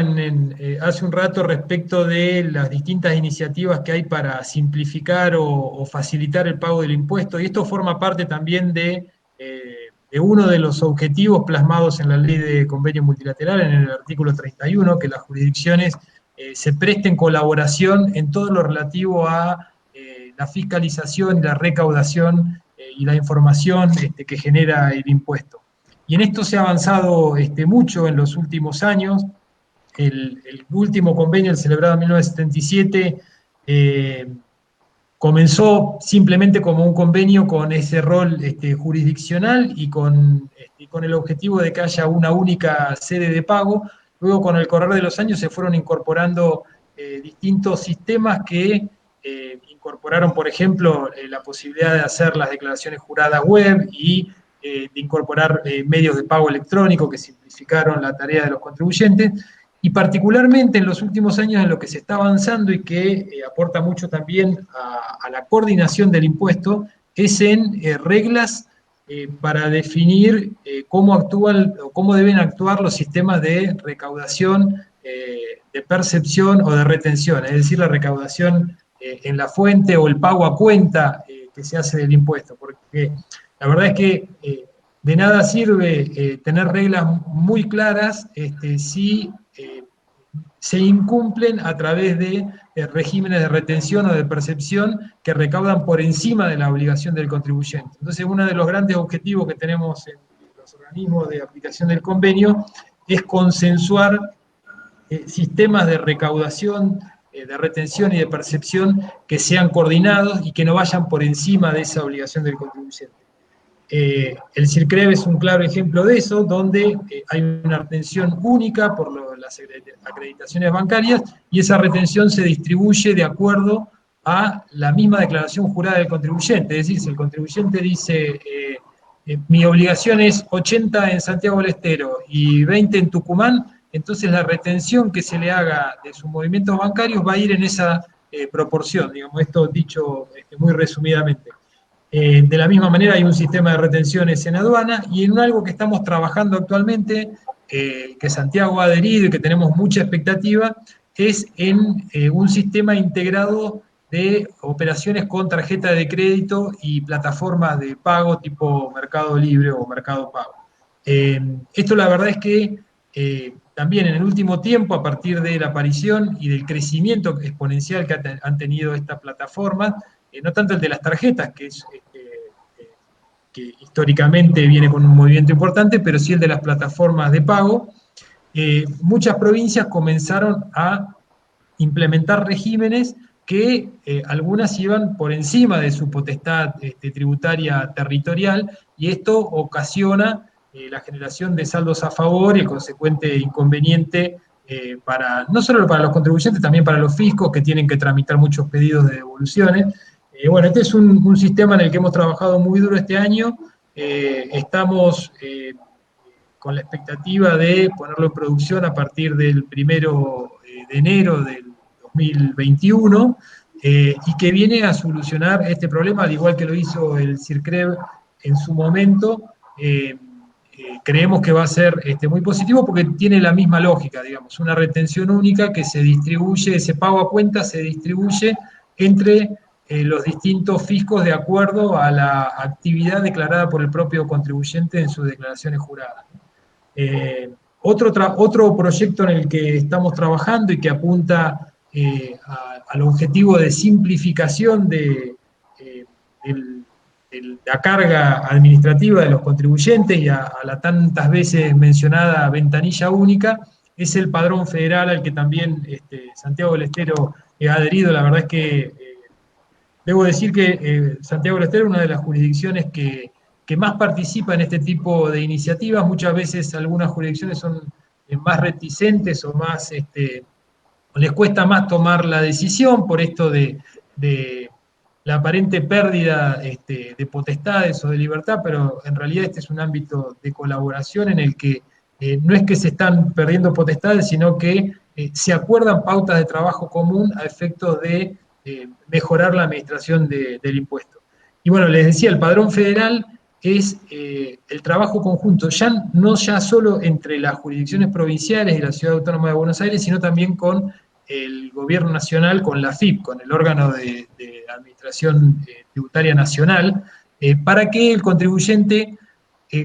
hace un rato respecto de las distintas iniciativas que hay para simplificar o facilitar el pago del impuesto, y esto forma parte también de uno de los objetivos plasmados en la Ley de Convenio Multilateral, en el artículo 31, que las jurisdicciones se presten colaboración en todo lo relativo a la fiscalización y la recaudación y la información que genera el impuesto. Y en esto se ha avanzado mucho en los últimos años. El último convenio, el celebrado en 1977, comenzó simplemente como un convenio con ese rol jurisdiccional y con el objetivo de que haya una única sede de pago. Luego, con el correr de los años, se fueron incorporando distintos sistemas que incorporaron, por ejemplo, la posibilidad de hacer las declaraciones juradas web y de incorporar medios de pago electrónico que simplificaron la tarea de los contribuyentes, y particularmente en los últimos años en lo que se está avanzando y que aporta mucho también a la coordinación del impuesto, es en reglas para definir cómo actúan o cómo deben actuar los sistemas de recaudación, de percepción o de retención, es decir, la recaudación en la fuente o el pago a cuenta que se hace del impuesto, porque la verdad es que de nada sirve tener reglas muy claras si se incumplen a través de regímenes de retención o de percepción que recaudan por encima de la obligación del contribuyente. Entonces, uno de los grandes objetivos que tenemos en los organismos de aplicación del convenio es consensuar sistemas de recaudación de retención y de percepción que sean coordinados y que no vayan por encima de esa obligación del contribuyente. El CIRCREV es un claro ejemplo de eso, donde hay una retención única por las acreditaciones bancarias y esa retención se distribuye de acuerdo a la misma declaración jurada del contribuyente. Es decir, si el contribuyente dice mi obligación es 80 en Santiago del Estero y 20 en Tucumán, entonces la retención que se le haga de sus movimientos bancarios va a ir en esa proporción, digamos, esto dicho muy resumidamente. De la misma manera hay un sistema de retenciones en aduana y en algo que estamos trabajando actualmente, que Santiago ha adherido y que tenemos mucha expectativa, es en un sistema integrado de operaciones con tarjeta de crédito y plataformas de pago tipo Mercado Libre o Mercado Pago. Esto la verdad es que también en el último tiempo, a partir de la aparición y del crecimiento exponencial que han tenido estas plataformas, no tanto el de las tarjetas, que históricamente viene con un movimiento importante, pero sí el de las plataformas de pago, muchas provincias comenzaron a implementar regímenes que algunas iban por encima de su potestad tributaria territorial, y esto ocasiona la generación de saldos a favor y el consecuente inconveniente no solo para los contribuyentes, también para los fiscos que tienen que tramitar muchos pedidos de devoluciones. Bueno, este es un sistema en el que hemos trabajado muy duro este año. Estamos con la expectativa de ponerlo en producción a partir del 1 de enero del 2021, y que viene a solucionar este problema, al igual que lo hizo el CIRCREV en su momento. Creemos que va a ser muy positivo porque tiene la misma lógica, digamos, una retención única que se distribuye, ese pago a cuenta se distribuye entre los distintos fiscos de acuerdo a la actividad declarada por el propio contribuyente en sus declaraciones juradas. Otro proyecto en el que estamos trabajando y que apunta al objetivo de simplificación de la carga administrativa de los contribuyentes y a la tantas veces mencionada ventanilla única, es el padrón federal al que también Santiago del Estero ha adherido. La verdad es que debo decir que Santiago del Estero es una de las jurisdicciones que más participa en este tipo de iniciativas. Muchas veces algunas jurisdicciones son más reticentes o más les cuesta más tomar la decisión por esto de la aparente pérdida de potestades o de libertad, pero en realidad este es un ámbito de colaboración en el que no es que se están perdiendo potestades, sino que se acuerdan pautas de trabajo común a efectos de mejorar la administración del impuesto. Y bueno, les decía, el padrón federal es el trabajo conjunto, no solo entre las jurisdicciones provinciales y la Ciudad Autónoma de Buenos Aires, sino también con el gobierno nacional, con la AFIP, con el órgano de administración tributaria nacional, para que el contribuyente,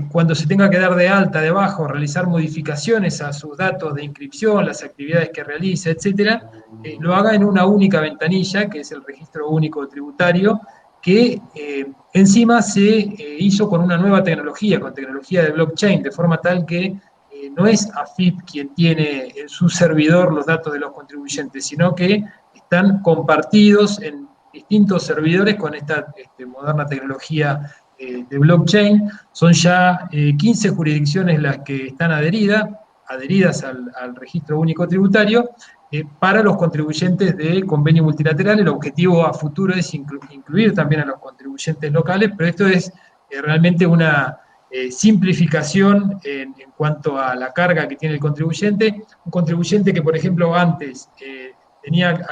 cuando se tenga que dar de alta, de baja, o realizar modificaciones a sus datos de inscripción, las actividades que realiza, etcétera, lo haga en una única ventanilla, que es el Registro Único Tributario, que encima se hizo con una nueva tecnología, con tecnología de blockchain, de forma tal que no es AFIP quien tiene en su servidor los datos de los contribuyentes, sino que están compartidos en distintos servidores con esta moderna tecnología de blockchain. Son ya 15 jurisdicciones las que están adheridas al Registro Único Tributario, para los contribuyentes de convenio multilateral. El objetivo a futuro es incluir también a los contribuyentes locales, pero esto es realmente una simplificación en cuanto a la carga que tiene el contribuyente. Un contribuyente que, por ejemplo, antes tenía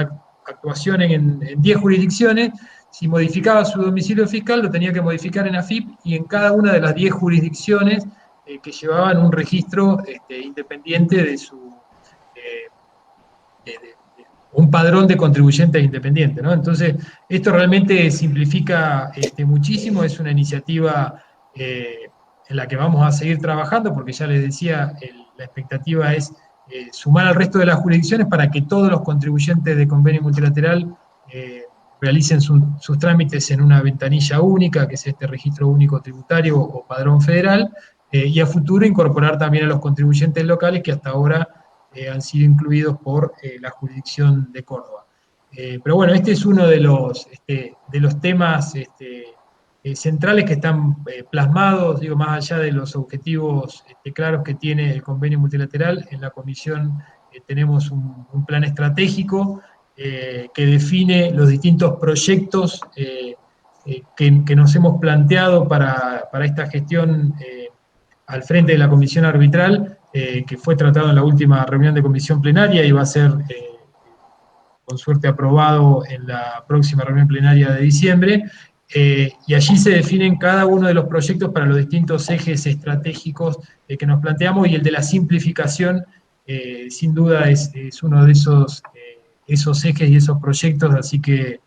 actuación en 10 jurisdicciones, si modificaba su domicilio fiscal, lo tenía que modificar en AFIP y en cada una de las 10 jurisdicciones que llevaban un registro independiente de su... un padrón de contribuyentes independientes, ¿no? Entonces, esto realmente simplifica muchísimo, es una iniciativa en la que vamos a seguir trabajando, porque ya les decía, la expectativa es sumar al resto de las jurisdicciones para que todos los contribuyentes de convenio multilateral realicen sus trámites en una ventanilla única, que es este Registro Único Tributario o Padrón Federal, y a futuro incorporar también a los contribuyentes locales que hasta ahora han sido incluidos por la jurisdicción de Córdoba. Pero bueno, este es uno de los temas centrales que están plasmados, digo, más allá de los objetivos claros que tiene el convenio multilateral. En la comisión tenemos un plan estratégico que define los distintos proyectos que nos hemos planteado para esta gestión al frente de la comisión arbitral, que fue tratado en la última reunión de comisión plenaria y va a ser, con suerte, aprobado en la próxima reunión plenaria de diciembre. Y allí se definen cada uno de los proyectos para los distintos ejes estratégicos que nos planteamos, y el de la simplificación, sin duda, es uno de esos ejes y esos proyectos. Así que,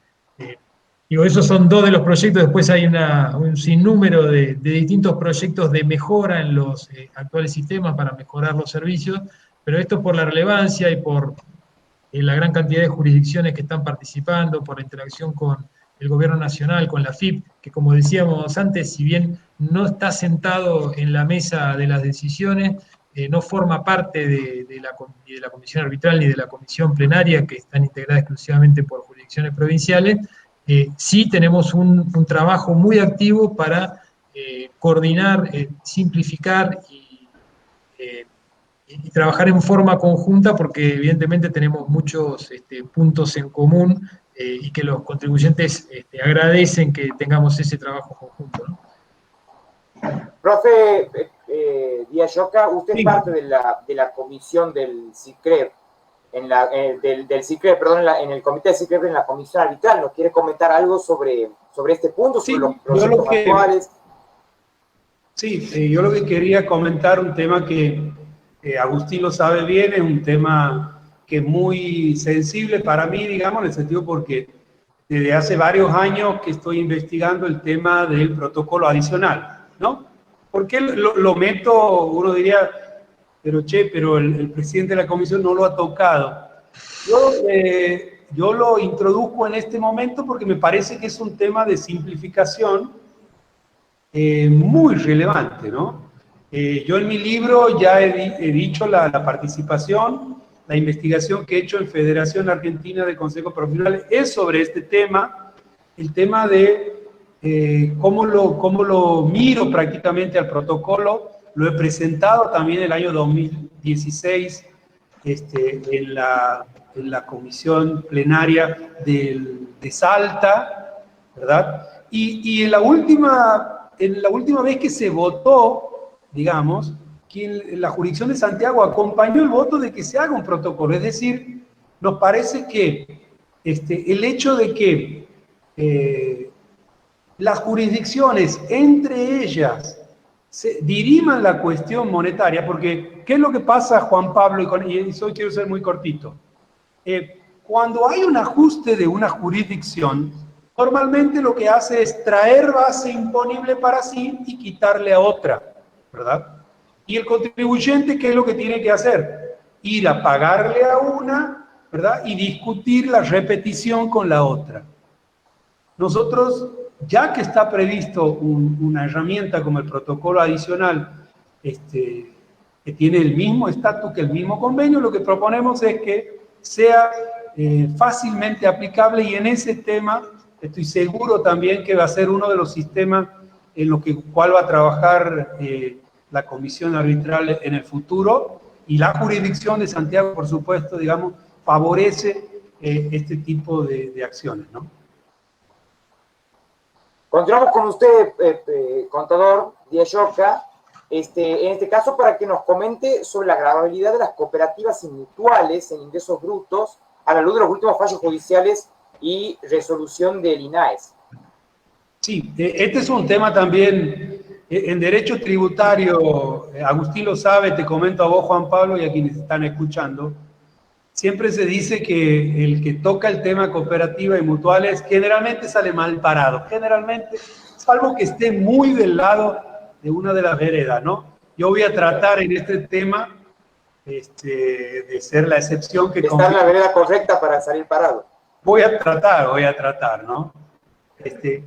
digo, esos son dos de los proyectos. Después hay un sinnúmero de distintos proyectos de mejora en los actuales sistemas para mejorar los servicios, pero esto por la relevancia y por la gran cantidad de jurisdicciones que están participando, por la interacción con el gobierno nacional, con la FIP, que, como decíamos antes, si bien no está sentado en la mesa de las decisiones, no forma parte de la comisión arbitral ni de la comisión plenaria, que están integradas exclusivamente por jurisdicciones provinciales. Sí tenemos un trabajo muy activo para coordinar, simplificar y trabajar en forma conjunta, porque evidentemente tenemos muchos puntos en común, y que los contribuyentes agradecen que tengamos ese trabajo conjunto, ¿no?
Profe Díaz Lloca, usted
Sí.
es parte de la comisión del CICREP, del CICREP, perdón, en el comité de CICREP, en la comisión arbitral. ¿Nos quiere comentar algo sobre este punto, sobre
Sí,
los proyectos actuales?
Sí, yo lo que quería comentar, un tema que Agustín lo sabe bien, es un tema que es muy sensible para mí, digamos, en el sentido porque desde hace varios años que estoy investigando el tema del protocolo adicional, ¿no? ¿Por qué lo meto? Uno diría, pero el presidente de la comisión no lo ha tocado. Yo lo introduzco en este momento porque me parece que es un tema de simplificación muy relevante, ¿no? Yo en mi libro ya he dicho la participación, la investigación que he hecho en Federación Argentina de Consejos Profesionales es sobre este tema, el tema de cómo lo miro prácticamente al protocolo. Lo he presentado también el año 2016 en la comisión plenaria de Salta, ¿verdad? Y en la última vez que se votó, digamos, la jurisdicción de Santiago acompañó el voto de que se haga un protocolo. Es decir, nos parece que el hecho de que las jurisdicciones entre ellas se diriman la cuestión monetaria, porque ¿qué es lo que pasa, Juan Pablo? Y eso quiero ser muy cortito. Cuando hay un ajuste de una jurisdicción, normalmente lo que hace es traer base imponible para sí y quitarle a otra, ¿verdad? Y el contribuyente, ¿qué es lo que tiene que hacer? Ir a pagarle a una, ¿verdad? Y discutir la repetición con la otra. Nosotros, ya que está previsto una herramienta como el protocolo adicional, que tiene el mismo estatus que el mismo convenio, lo que proponemos es que sea fácilmente aplicable, y en ese tema estoy seguro también que va a ser uno de los sistemas en los cual va a trabajar la comisión arbitral en el futuro, y la jurisdicción de Santiago, por supuesto, digamos, favorece este tipo de acciones, ¿no?
Continuamos con usted, contador Díaz Lloca, en este caso para que nos comente sobre la gravabilidad de las cooperativas y mutuales en ingresos brutos a la luz de los últimos fallos judiciales y resolución del INAES.
Sí, este es un tema también en derecho tributario. Agustín lo sabe, te comento a vos, Juan Pablo, y a quienes están escuchando. Siempre se dice que el que toca el tema cooperativa y mutuales generalmente sale mal parado. Generalmente, salvo que esté muy del lado de una de las veredas, ¿no? Yo voy a tratar en este tema de ser la excepción que...
Estar en la vereda correcta para salir parado.
Voy a tratar, ¿no?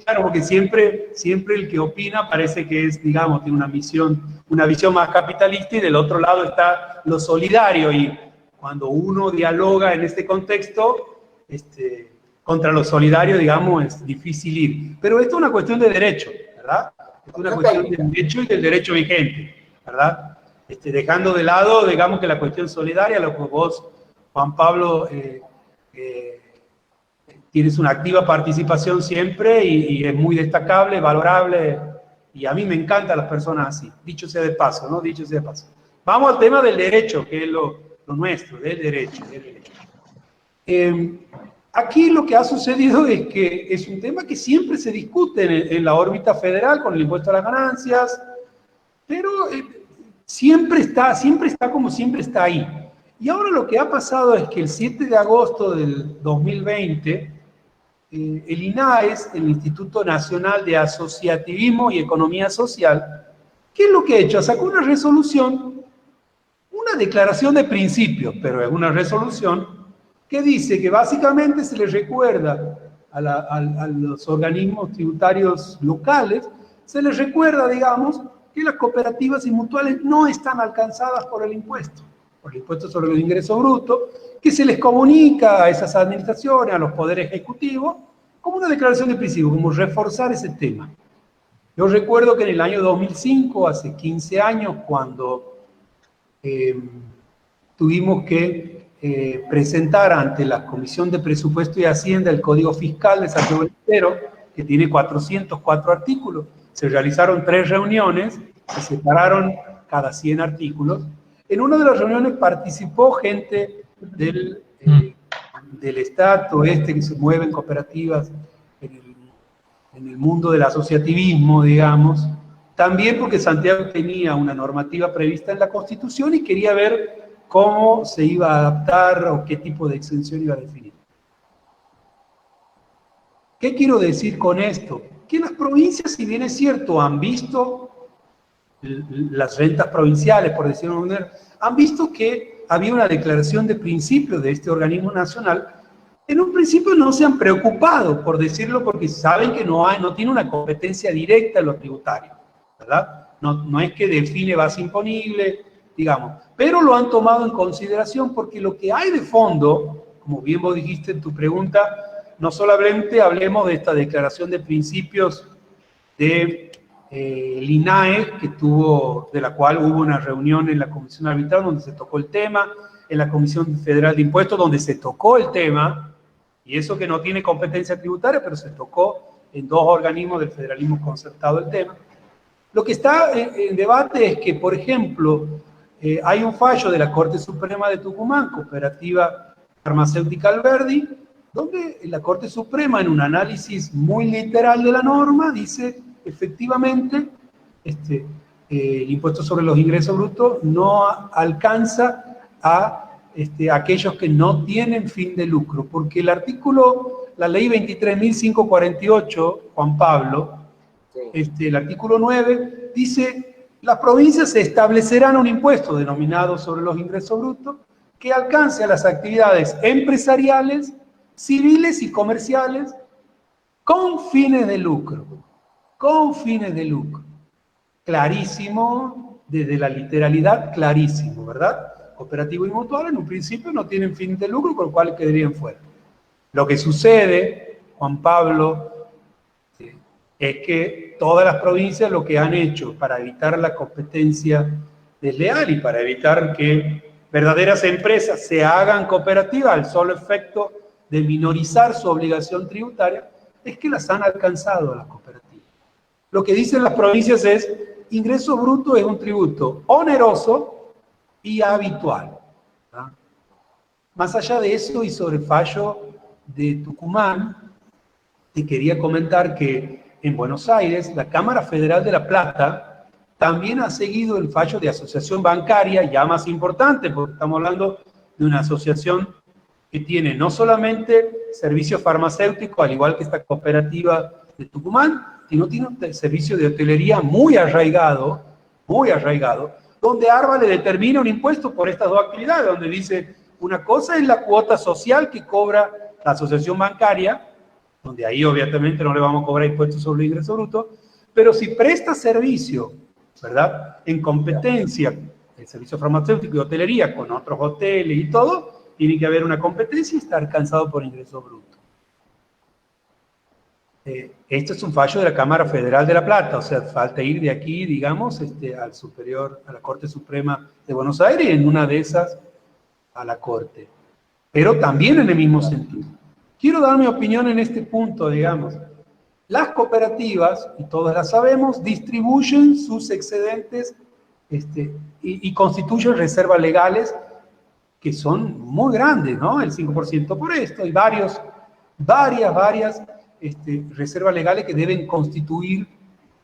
Claro, porque siempre el que opina parece que es, digamos, tiene una visión más capitalista, y del otro lado está lo solidario, y cuando uno dialoga en este contexto, contra lo solidario, digamos, es difícil ir. Pero esto es una cuestión de derecho, ¿verdad? Es una cuestión del derecho y del derecho vigente, ¿verdad? Dejando de lado, digamos, que la cuestión solidaria, lo que vos, Juan Pablo, tienes una activa participación siempre y es muy destacable, valorable, y a mí me encantan las personas así, dicho sea de paso, ¿no? Dicho sea de paso. Vamos al tema del derecho, que es lo nuestro, del derecho. Aquí lo que ha sucedido es que es un tema que siempre se discute en la órbita federal con el impuesto a las ganancias, pero siempre está como siempre está ahí. Y ahora lo que ha pasado es que el 7 de agosto del 2020, el INAES, el Instituto Nacional de Asociativismo y Economía Social, ¿qué es lo que ha hecho? Sacó una resolución, una declaración de principios, pero es una resolución que dice que básicamente se le recuerda a los organismos tributarios locales, se les recuerda, digamos, que las cooperativas y mutuales no están alcanzadas por el impuesto sobre los ingresos brutos, que se les comunica a esas administraciones, a los poderes ejecutivos, como una declaración de principio, como reforzar ese tema. Yo recuerdo que en el año 2005, hace 15 años, cuando tuvimos que presentar ante la Comisión de Presupuesto y Hacienda el Código Fiscal de Santiago del Estero, que tiene 404 artículos, se realizaron 3 reuniones, se separaron cada 100 artículos. En una de las reuniones participó gente del Estado que se mueve en cooperativas, en el mundo del asociativismo, digamos, también porque Santiago tenía una normativa prevista en la Constitución y quería ver cómo se iba a adaptar o qué tipo de exención iba a definir. ¿Qué quiero decir con esto? Que las provincias, si bien es cierto, han visto las rentas provinciales, por decirlo de una manera, han visto que había una declaración de principios de este organismo nacional. En un principio no se han preocupado, por decirlo, porque saben que no tiene una competencia directa en lo tributario, ¿verdad? No es que define base imponible, digamos, pero lo han tomado en consideración porque lo que hay de fondo, como bien vos dijiste en tu pregunta, no solamente hablemos de esta declaración de principios de el INAE, de la cual hubo una reunión en la Comisión Arbitral donde se tocó el tema, en la Comisión Federal de Impuestos donde se tocó el tema, y eso que no tiene competencia tributaria, pero se tocó en 2 organismos del federalismo concertado el tema. Lo que está en debate es que, por ejemplo, hay un fallo de la Corte Suprema de Tucumán, Cooperativa Farmacéutica Alberdi, donde la Corte Suprema, en un análisis muy literal de la norma, dice efectivamente el impuesto sobre los ingresos brutos no alcanza a aquellos que no tienen fin de lucro, porque la ley 23.548, Juan Pablo, el artículo 9, dice: las provincias establecerán un impuesto denominado sobre los ingresos brutos que alcance a las actividades empresariales, civiles y comerciales con fines de lucro. Con fines de lucro. Clarísimo, desde la literalidad, clarísimo, ¿verdad? Cooperativo y mutual en un principio no tienen fin de lucro, con lo cual quedarían fuera. Lo que sucede, Juan Pablo, es que todas las provincias lo que han hecho para evitar la competencia desleal y para evitar que verdaderas empresas se hagan cooperativas al solo efecto de minorizar su obligación tributaria, es que las han alcanzado las cooperativas. Lo que dicen las provincias es: ingreso bruto es un tributo oneroso y habitual, ¿verdad? Más allá de eso, y sobre el fallo de Tucumán, te quería comentar que en Buenos Aires, la Cámara Federal de La Plata también ha seguido el fallo de asociación bancaria, ya más importante, porque estamos hablando de una asociación que tiene no solamente servicios farmacéuticos, al igual que esta cooperativa de Tucumán, sino tiene un servicio de hotelería muy arraigado, donde ARBA le determina un impuesto por estas 2 actividades, donde dice: una cosa es la cuota social que cobra la asociación bancaria, donde ahí obviamente no le vamos a cobrar impuestos sobre el ingreso bruto, pero si presta servicio, ¿verdad?, en competencia, el servicio farmacéutico y hotelería con otros hoteles y todo, tiene que haber una competencia y está alcanzado por ingreso bruto. Esto es un fallo de la Cámara Federal de La Plata, o sea, falta ir de aquí, digamos, al superior, a la Corte Suprema de Buenos Aires, y en una de esas a la Corte. Pero también en el mismo sentido. Quiero dar mi opinión en este punto, digamos. Las cooperativas, y todas las sabemos, distribuyen sus excedentes y constituyen reservas legales que son muy grandes, ¿no? El 5% por esto, y varias reservas legales que deben constituir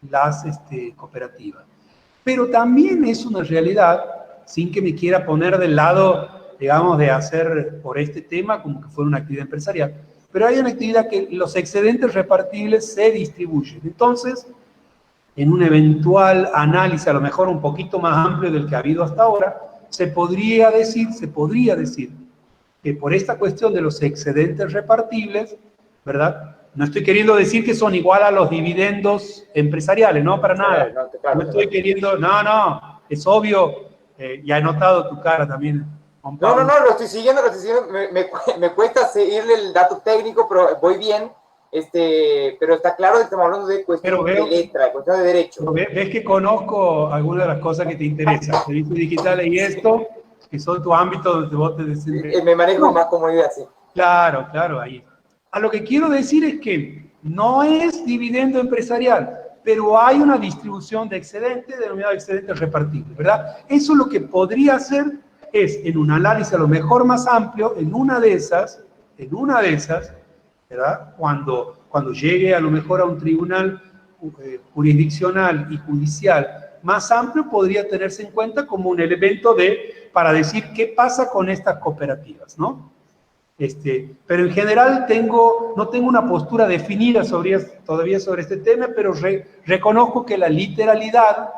las cooperativas. Pero también es una realidad, sin que me quiera poner del lado, digamos, de hacer por este tema como que fuera una actividad empresarial, pero hay una actividad que los excedentes repartibles se distribuyen. Entonces, en un eventual análisis, a lo mejor un poquito más amplio del que ha habido hasta ahora, se podría decir que por esta cuestión de los excedentes repartibles, ¿verdad? No estoy queriendo decir que son igual a los dividendos empresariales, no, para nada. No estoy queriendo, no, es obvio, ya he notado tu cara también, Juan Pablo.
No, lo estoy siguiendo, me cuesta seguirle el dato técnico, pero voy bien, pero está claro que estamos hablando de cuestión de letra, de cuestión de derecho.
Ves que conozco algunas de las cosas que te interesan, servicios digitales y esto, que son tu ámbito donde vos te desempeñas.
Me manejo más comodidad, sí.
Claro, ahí. A lo que quiero decir es que no es dividendo empresarial, pero hay una distribución de excedentes denominado excedentes repartibles, ¿verdad? Eso lo que podría hacer es, en un análisis a lo mejor más amplio, en una de esas, ¿verdad? Cuando llegue a lo mejor a un tribunal jurisdiccional y judicial más amplio, podría tenerse en cuenta como un elemento para decir qué pasa con estas cooperativas, ¿no? Pero en general no tengo una postura definida todavía sobre este tema, pero reconozco que la literalidad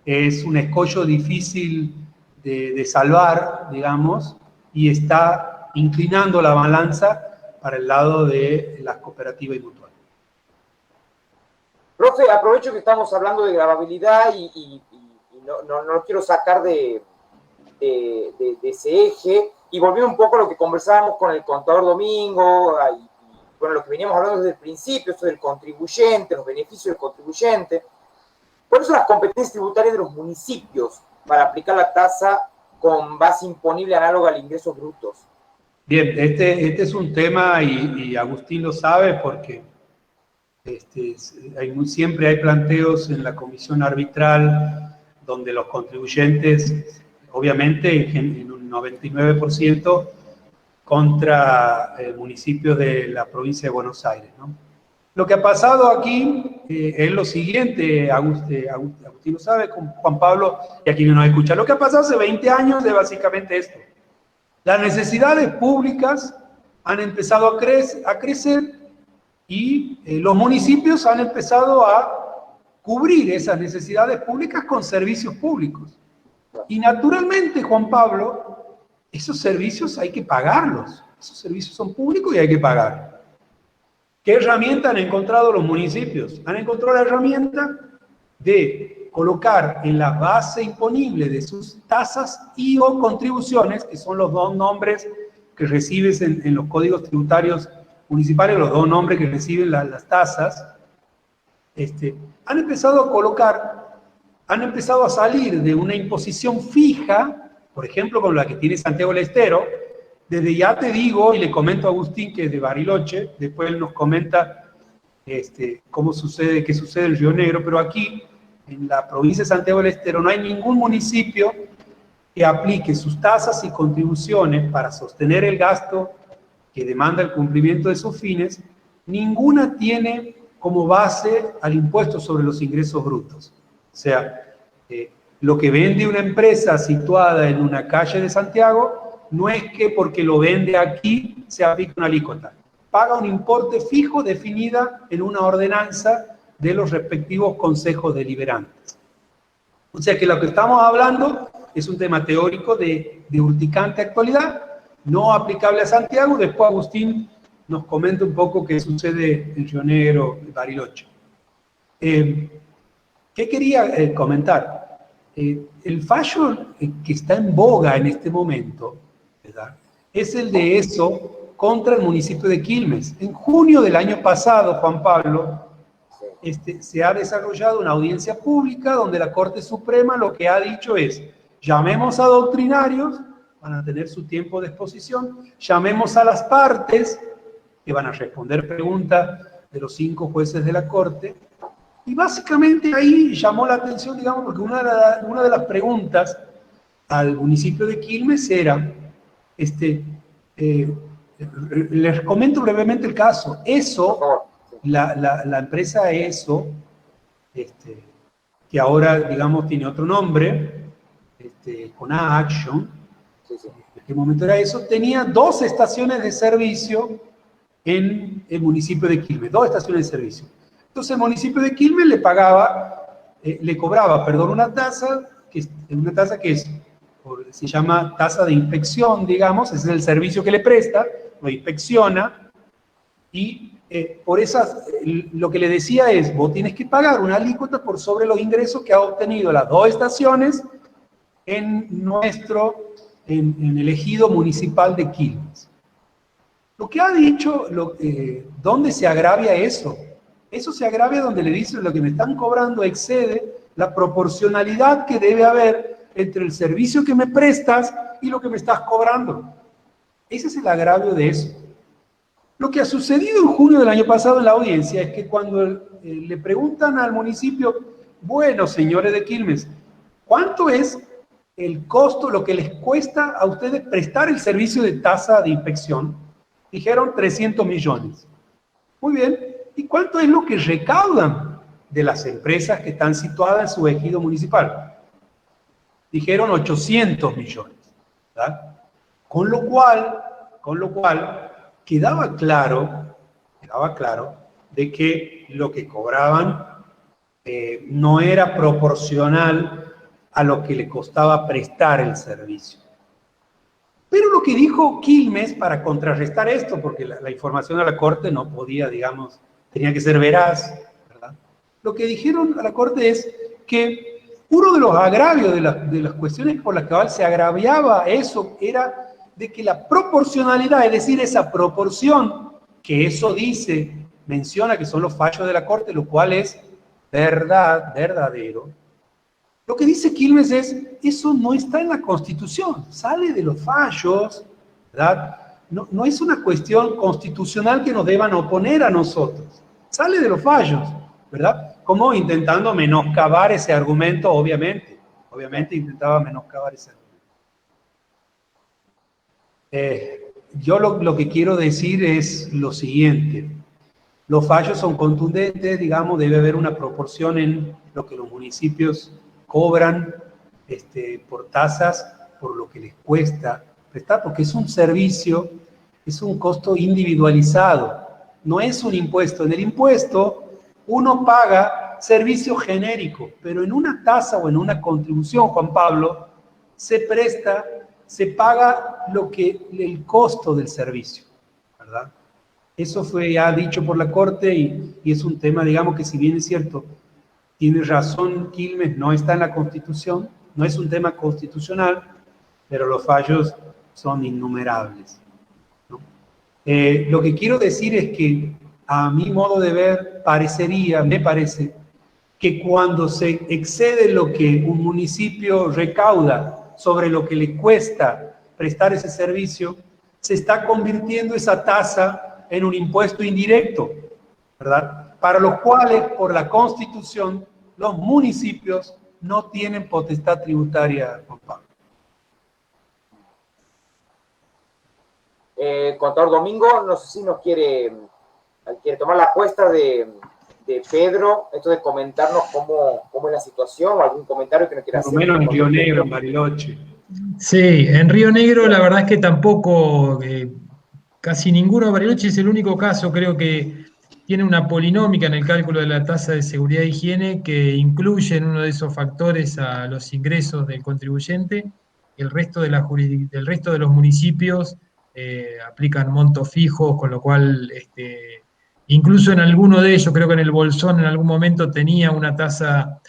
es un escollo difícil de salvar, digamos, y está inclinando la balanza para el lado de las cooperativas y mutuales.
Profe, aprovecho que estamos hablando de gravabilidad y no lo quiero sacar de ese eje, y volviendo un poco a lo que conversábamos con el contador Domingo, y bueno, lo que veníamos hablando desde el principio, esto del contribuyente, los beneficios del contribuyente. ¿Cuáles son las competencias tributarias de los municipios para aplicar la tasa con base imponible análoga al ingresos brutos?
Bien, este es un tema, y Agustín lo sabe porque siempre hay planteos en la comisión arbitral donde los contribuyentes, obviamente en un 99%, contra municipios de la provincia de Buenos Aires, ¿no? Lo que ha pasado aquí es lo siguiente, Agustín lo sabe, con Juan Pablo y a quienes nos escuchan. Lo que ha pasado hace 20 años es básicamente esto. Las necesidades públicas han empezado a crecer y los municipios han empezado a cubrir esas necesidades públicas con servicios públicos. Y naturalmente, Juan Pablo, esos servicios hay que pagarlos. Esos servicios son públicos y hay que pagarlos. ¿Qué herramienta han encontrado los municipios? Han encontrado la herramienta de colocar en la base imponible de sus tasas y o contribuciones, que son los dos nombres que recibes en los códigos tributarios municipales, los dos nombres que reciben las tasas, han empezado a salir de una imposición fija, por ejemplo, con la que tiene Santiago del Estero. Desde ya te digo, y le comento a Agustín, que es de Bariloche, después él nos comenta qué sucede en Río Negro, pero aquí, en la provincia de Santiago del Estero, no hay ningún municipio que aplique sus tasas y contribuciones para sostener el gasto que demanda el cumplimiento de sus fines. Ninguna tiene como base al impuesto sobre los ingresos brutos. O sea, lo que vende una empresa situada en una calle de Santiago no es que porque lo vende aquí se aplique una alícuota. Paga un importe fijo definida en una ordenanza de los respectivos consejos deliberantes. O sea que lo que estamos hablando es un tema teórico de urticante actualidad, no aplicable a Santiago. Después Agustín nos comenta un poco qué sucede en Río Negro y Bariloche. ¿Qué quería comentar? el fallo que está en boga en este momento, ¿verdad?, es el de ESO contra el municipio de Quilmes. En junio del año pasado, Juan Pablo, se ha desarrollado una audiencia pública donde la Corte Suprema lo que ha dicho es: llamemos a doctrinarios, van a tener su tiempo de exposición, llamemos a las partes, que van a responder preguntas de los 5 jueces de la Corte, y básicamente ahí llamó la atención, digamos, porque una de las preguntas al municipio de Quilmes era, les comento brevemente el caso. ESO, la empresa ESO, que ahora, digamos, tiene otro nombre, con Action, en aquel momento era ESO, tenía 2 estaciones de servicio en el municipio de Quilmes, 2 estaciones de servicio. Entonces el municipio de Quilmes le cobraba una tasa que se llama tasa de inspección, digamos, ese es el servicio que le presta, lo inspecciona, y por esas, lo que le decía es: vos tienes que pagar una alícuota por sobre los ingresos que ha obtenido las 2 estaciones en el ejido municipal de Quilmes. Lo que ha dicho, ¿dónde se agravia eso? Eso se agravia donde le dicen: lo que me están cobrando excede la proporcionalidad que debe haber entre el servicio que me prestas y lo que me estás cobrando. Ese es el agravio de eso. Lo que ha sucedido en junio del año pasado en la audiencia es que cuando le preguntan al municipio: bueno, señores de Quilmes, ¿cuánto es el costo, lo que les cuesta a ustedes prestar el servicio de tasa de inspección? Dijeron 300 millones. Muy bien. ¿Y cuánto es lo que recaudan de las empresas que están situadas en su ejido municipal? Dijeron 800 millones. ¿Verdad? Con lo cual quedaba claro de que lo que cobraban no era proporcional a lo que le costaba prestar el servicio. Pero lo que dijo Quilmes para contrarrestar esto, porque la información de la Corte no podía, digamos, tenía que ser veraz, ¿verdad? Lo que dijeron a la Corte es que uno de los agravios de las cuestiones por las que se agraviaba eso era de que la proporcionalidad, es decir, esa proporción que eso menciona que son los fallos de la Corte, lo cual es verdadero. Lo que dice Quilmes es: eso no está en la Constitución, sale de los fallos, ¿verdad? No es una cuestión constitucional que nos deban oponer a nosotros, sale de los fallos, ¿verdad? Como intentando menoscabar ese argumento, obviamente intentaba menoscabar ese argumento. Yo lo que quiero decir es lo siguiente: los fallos son contundentes, digamos, debe haber una proporción en lo que los municipios cobran por tasas, por lo que les cuesta prestar, porque es un servicio, es un costo individualizado, no es un impuesto. En el impuesto uno paga servicio genérico, pero en una tasa o en una contribución, Juan Pablo, se paga el costo del servicio, ¿verdad? Eso fue ya dicho por la Corte y es un tema, digamos, que si bien es cierto, tiene razón Quilmes, no está en la Constitución, no es un tema constitucional, pero los fallos son innumerables, ¿no? Lo que quiero decir es que, a mi modo de ver, me parece, que cuando se excede lo que un municipio recauda sobre lo que le cuesta prestar ese servicio, se está convirtiendo esa tasa en un impuesto indirecto, ¿verdad? Para los cuales, por la Constitución, los municipios no tienen potestad tributaria, Juan Pablo.
Contador Domingo, no sé si nos quiere tomar la apuesta de Pedro, esto de comentarnos cómo es la situación, o algún comentario que nos quiera hacer.
Por lo menos en Río Negro, en Bariloche.
Sí, en Río Negro la verdad es que tampoco, casi ninguno. Bariloche es el único caso, creo que tiene una polinómica en el cálculo de la tasa de seguridad e higiene que incluye en uno de esos factores a los ingresos del contribuyente. El resto de los municipios aplican montos fijos, con lo cual incluso en alguno de ellos, creo que en el Bolsón en algún momento tenía una tasa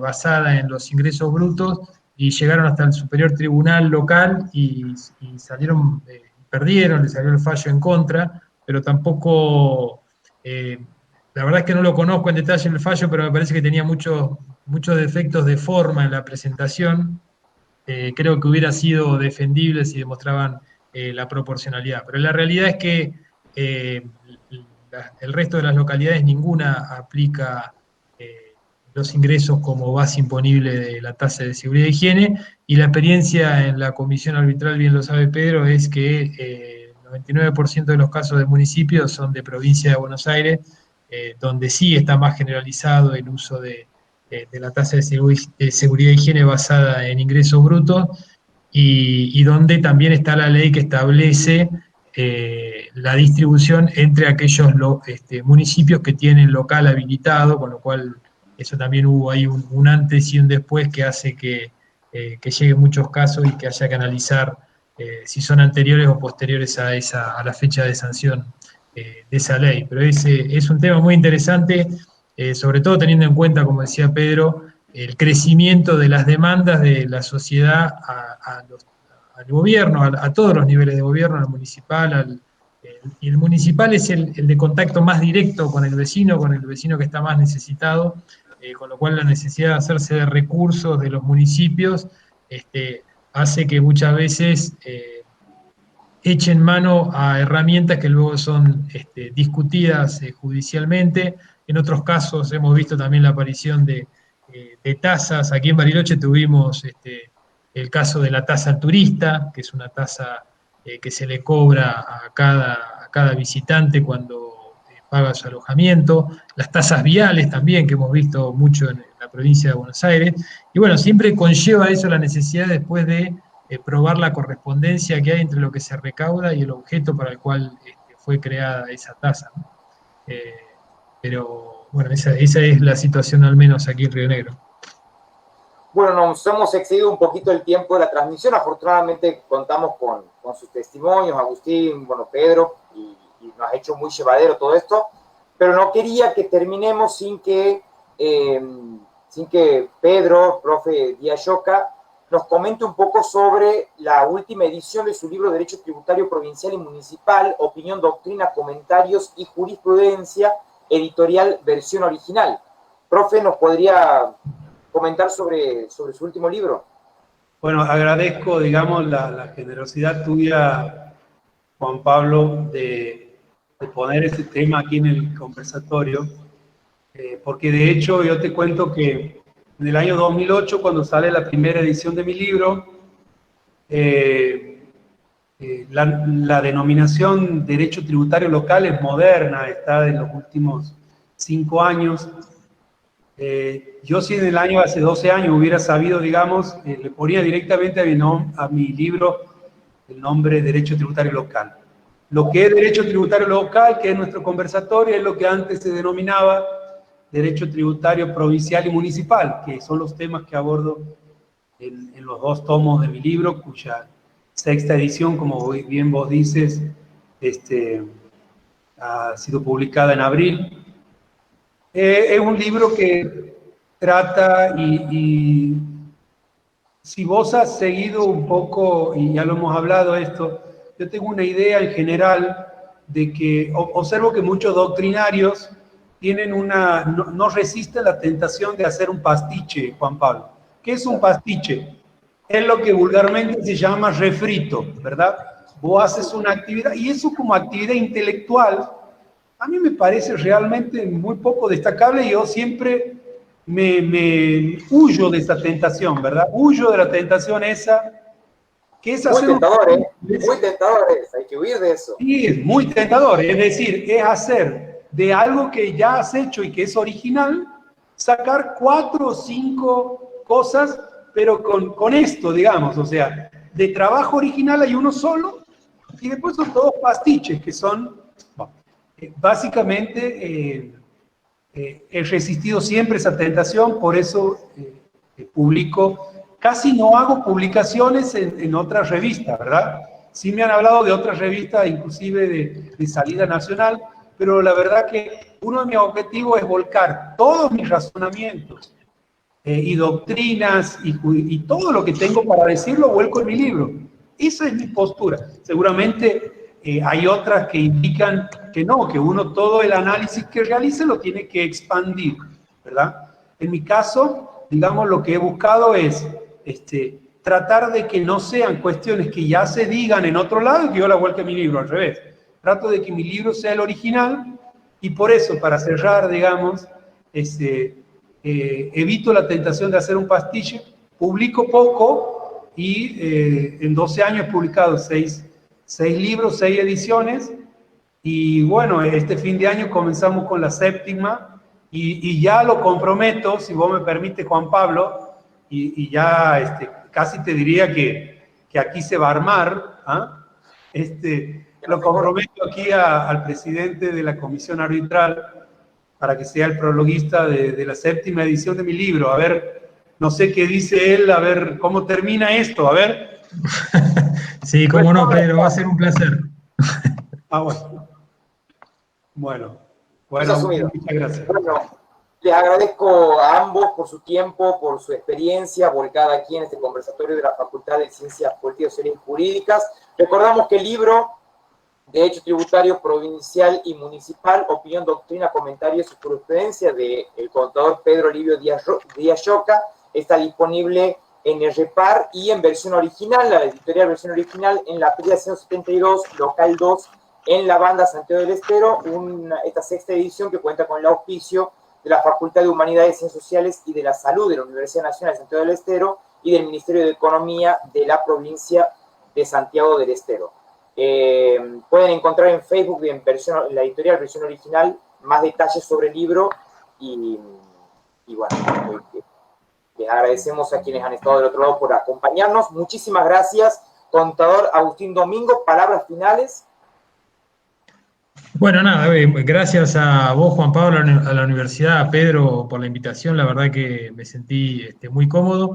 basada en los ingresos brutos, y llegaron hasta el Superior Tribunal Local y salieron, perdieron, le salió el fallo en contra, pero tampoco, la verdad es que no lo conozco en detalle el fallo, pero me parece que tenía muchos defectos de forma en la presentación. Creo que hubiera sido defendible si demostraban la proporcionalidad, pero la realidad es que el resto de las localidades ninguna aplica los ingresos como base imponible de la tasa de seguridad e higiene, y la experiencia en la comisión arbitral, bien lo sabe Pedro, es que el 99% de los casos de municipios son de provincia de Buenos Aires, donde sí está más generalizado el uso de la tasa de seguridad e higiene basada en ingresos brutos, y donde también está la ley que establece la distribución entre aquellos municipios que tienen local habilitado, con lo cual eso también hubo ahí un antes y un después que hace que lleguen muchos casos y que haya que analizar si son anteriores o posteriores a la fecha de sanción de esa ley. Pero es un tema muy interesante, sobre todo teniendo en cuenta, como decía Pedro, el crecimiento de las demandas de la sociedad al gobierno, a todos los niveles de gobierno, al municipal, y el municipal es el de contacto más directo con el vecino que está más necesitado, con lo cual la necesidad de hacerse de recursos de los municipios hace que muchas veces echen mano a herramientas que luego son discutidas judicialmente. En otros casos hemos visto también la aparición de tasas. Aquí en Bariloche tuvimos el caso de la tasa al turista, que es una tasa que se le cobra a cada visitante cuando paga su alojamiento, las tasas viales también, que hemos visto mucho en la provincia de Buenos Aires, y bueno, siempre conlleva eso la necesidad después de probar la correspondencia que hay entre lo que se recauda y el objeto para el cual fue creada esa tasa, ¿no? Pero bueno, esa es la situación al menos aquí en Río Negro.
Bueno, nos hemos excedido un poquito el tiempo de la transmisión. Afortunadamente contamos con sus testimonios, Agustín, bueno, Pedro, y nos ha hecho muy llevadero todo esto, pero no quería que terminemos sin que Pedro, profe Díaz Lloca, nos comente un poco sobre la última edición de su libro Derecho Tributario Provincial y Municipal, Opinión, Doctrina, Comentarios y Jurisprudencia, editorial versión original. Profe, ¿nos podría comentar sobre su último libro?
Bueno, agradezco, digamos, la generosidad tuya, Juan Pablo, de poner este tema aquí en el conversatorio, porque de hecho yo te cuento que en el año 2008, cuando sale la primera edición de mi libro, la denominación Derecho Tributario Local es moderna, está de los últimos 5 años. Yo si en el año, hace 12 años, hubiera sabido, digamos, le ponía directamente a mi libro el nombre Derecho Tributario Local. Lo que es Derecho Tributario Local, que es nuestro conversatorio, es lo que antes se denominaba Derecho Tributario Provincial y Municipal, que son los temas que abordo en los 2 tomos de mi libro, cuya 6ª edición, como bien vos dices, ha sido publicada en abril. Es un libro que trata, y si vos has seguido un poco, y ya lo hemos hablado esto, yo tengo una idea en general de que observo que muchos doctrinarios tienen no resisten la tentación de hacer un pastiche, Juan Pablo. ¿Qué es un pastiche? Es lo que vulgarmente se llama refrito, ¿verdad? Vos haces una actividad, y eso como actividad intelectual, a mí me parece realmente muy poco destacable, y yo siempre me huyo de esa tentación, ¿verdad? Huyo de la tentación esa, que es hacer...
Muy tentador, ¿eh? Muy tentador es, hay que huir de eso.
Sí, es muy tentador, es decir, es hacer de algo que ya has hecho y que es original, sacar 4 o 5 cosas, pero con esto, digamos, o sea, de trabajo original hay uno solo, y después son todos pastiches, que son, básicamente, he resistido siempre esa tentación, por eso publico, casi no hago publicaciones en otras revistas, ¿verdad? Sí me han hablado de otras revistas, inclusive de salida nacional, pero la verdad que uno de mis objetivos es volcar todos mis razonamientos y doctrinas y todo lo que tengo para decir lo vuelco en mi libro. Esa es mi postura. Seguramente hay otras que indican que no, que uno todo el análisis que realice lo tiene que expandir, ¿verdad? En mi caso, digamos, lo que he buscado es tratar de que no sean cuestiones que ya se digan en otro lado y que yo la vuelque a mi libro, al revés. Trato de que mi libro sea el original y por eso, para cerrar, digamos, evito la tentación de hacer un pastiche, publico poco y en 12 años he publicado 6 libros, 6 ediciones y bueno, este fin de año comenzamos con la 7ª y ya lo comprometo, si vos me permites, Juan Pablo, y ya casi te diría que aquí se va a armar, ¿ah? Lo comprometo aquí al presidente de la comisión arbitral para que sea el prologuista de la 7ª edición de mi libro. A ver, no sé qué dice él, a ver cómo termina esto, a ver.
Sí, cómo no, Pedro, va a ser un placer.
Ah, bueno, muchas gracias.
Bueno, les agradezco a ambos por su tiempo, por su experiencia volcada aquí en este conversatorio de la Facultad de Ciencias Políticas, Sociales y Jurídicas. Recordamos que el libro Derecho Tributario Provincial y Municipal, Opinión, Doctrina, Comentarios y Jurisprudencia del contador Pedro Livio Díaz Lloca está disponible en el REPAR y en versión original, la editorial versión original, en la Prida 172, local 2, en la Banda Santiago del Estero, esta 6ª edición que cuenta con el auspicio de la Facultad de Humanidades, Ciencias Sociales y de la Salud de la Universidad Nacional de Santiago del Estero y del Ministerio de Economía de la provincia de Santiago del Estero. Pueden encontrar en Facebook en la editorial versión original más detalles sobre el libro y bueno, les agradecemos a quienes han estado del otro lado por acompañarnos. Muchísimas gracias, contador Agustín Domingo. Palabras finales.
Bueno, nada, gracias a vos, Juan Pablo, a la universidad, a Pedro, por la invitación. La verdad que me sentí muy cómodo.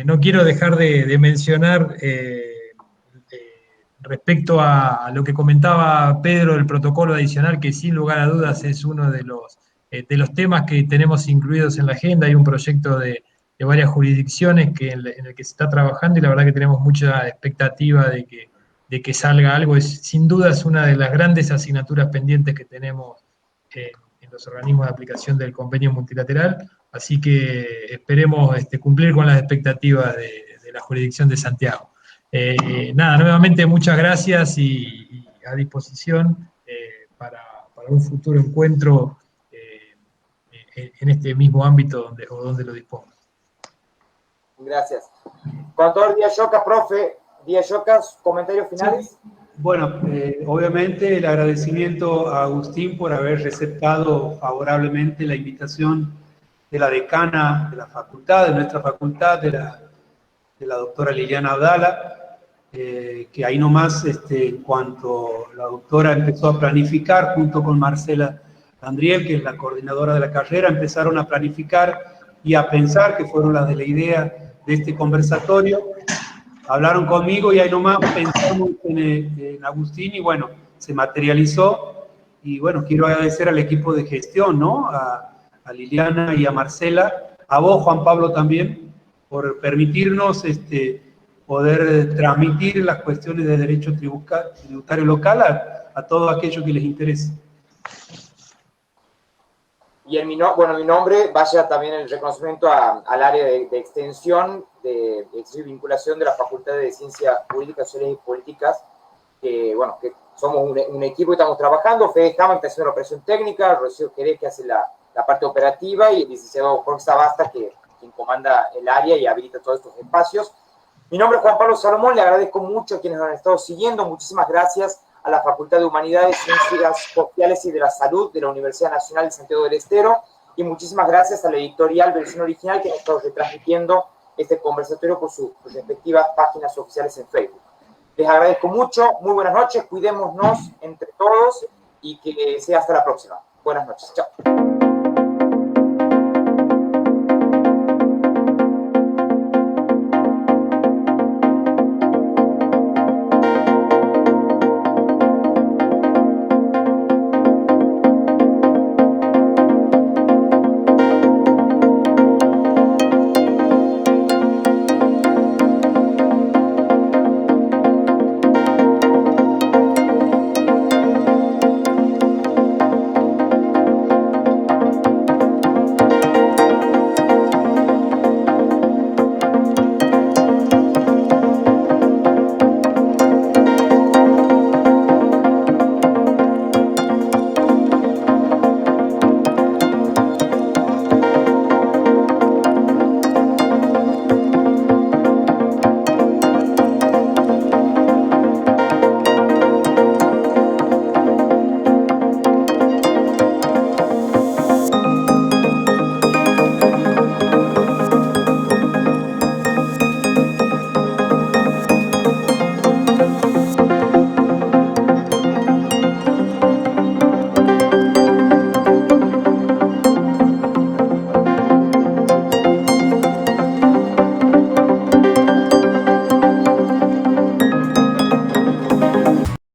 No quiero dejar de mencionar respecto a lo que comentaba Pedro, el protocolo adicional, que sin lugar a dudas es uno de los temas que tenemos incluidos en la agenda. Hay un proyecto de varias jurisdicciones en el que se está trabajando y la verdad que tenemos mucha expectativa de que salga algo. Sin duda es una de las grandes asignaturas pendientes que tenemos en los organismos de aplicación del convenio multilateral, así que esperemos cumplir con las expectativas de la jurisdicción de Santiago. Nada, nuevamente muchas gracias y a disposición para un futuro encuentro en este mismo ámbito donde lo disponga.
Gracias. Contador Díaz Lloca, profe Díaz Lloca, ¿comentarios finales?
Sí. Bueno, obviamente el agradecimiento a Agustín por haber receptado favorablemente la invitación de la decana de la facultad, de nuestra facultad, de la doctora Liliana Abdala, que ahí nomás, en cuanto la doctora empezó a planificar, junto con Marcela Andriel, que es la coordinadora de la carrera, empezaron a planificar y a pensar, que fueron las de la idea de este conversatorio. Hablaron conmigo y ahí nomás pensamos en Agustín y bueno, se materializó. Y bueno, quiero agradecer al equipo de gestión, ¿no? A Liliana y a Marcela, a vos, Juan Pablo, también, por permitirnos poder transmitir las cuestiones de derecho tributario local a todo aquello que les interese.
Y mi nombre vaya también el reconocimiento al área de extensión, de vinculación de la Facultad de Ciencias Jurídicas, Sociales y Políticas, que somos un equipo que estamos trabajando. Fede Jama, que está haciendo la operación técnica, Rocío Jerez, que hace la parte operativa, y el licenciado Jorge Sabasta, quien comanda el área y habilita todos estos espacios. Mi nombre es Juan Pablo Salomón, le agradezco mucho a quienes nos han estado siguiendo. Muchísimas gracias a la Facultad de Humanidades, Ciencias Sociales y de la Salud de la Universidad Nacional de Santiago del Estero, y muchísimas gracias a la editorial versión original que nos está retransmitiendo este conversatorio por sus respectivas páginas oficiales en Facebook. Les agradezco mucho, muy buenas noches, cuidémonos entre todos y que sea hasta la próxima. Buenas noches, chao.